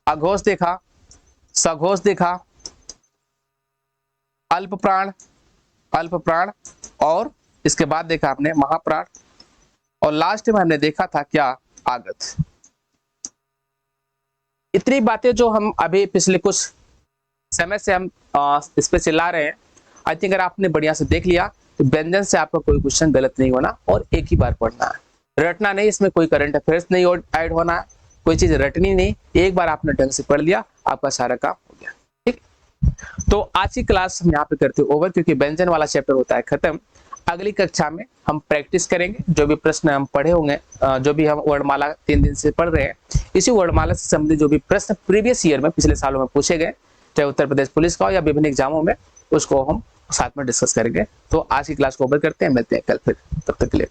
अघोष देखा, सघोष देखा, अल्प प्राण, अल्प प्राण, और इसके बाद देखा हमने महाप्राण, और लास्ट में हमने देखा था क्या, आगत। इतनी बातें जो हम अभी पिछले कुछ समय से हम इस पे चिल्ला रहे हैं, आई थिंक अगर आपने बढ़िया से देख लिया तो व्यंजन से आपका कोई क्वेश्चन गलत नहीं होना, और एक ही बार पढ़ना है, रटना नहीं, इसमें कोई करंट अफेयर्स नहीं ऐड होना है, कोई चीज रटनी नहीं, एक बार आपने ढंग से पढ़ लिया, आपका सारा काम हो गया। ठीक, तो आज की क्लास हम यहाँ पे करते हैं ओवर, क्योंकि व्यंजन वाला चैप्टर होता है खत्म। अगली कक्षा में हम प्रैक्टिस करेंगे, जो भी प्रश्न हम पढ़े होंगे, जो भी हम वर्णमाला 3 दिन से पढ़ रहे हैं, इसी वर्णमाला से संबंधित जो भी प्रश्न प्रीवियस ईयर में, पिछले सालों में पूछे गए, चाहे उत्तर प्रदेश पुलिस का हो या विभिन्न एग्जामों में, उसको हम साथ में डिस्कस करेंगे। तो आज की क्लास को ओवर करते हैं, मिलते हैं कल फिर, तब तक के लिए।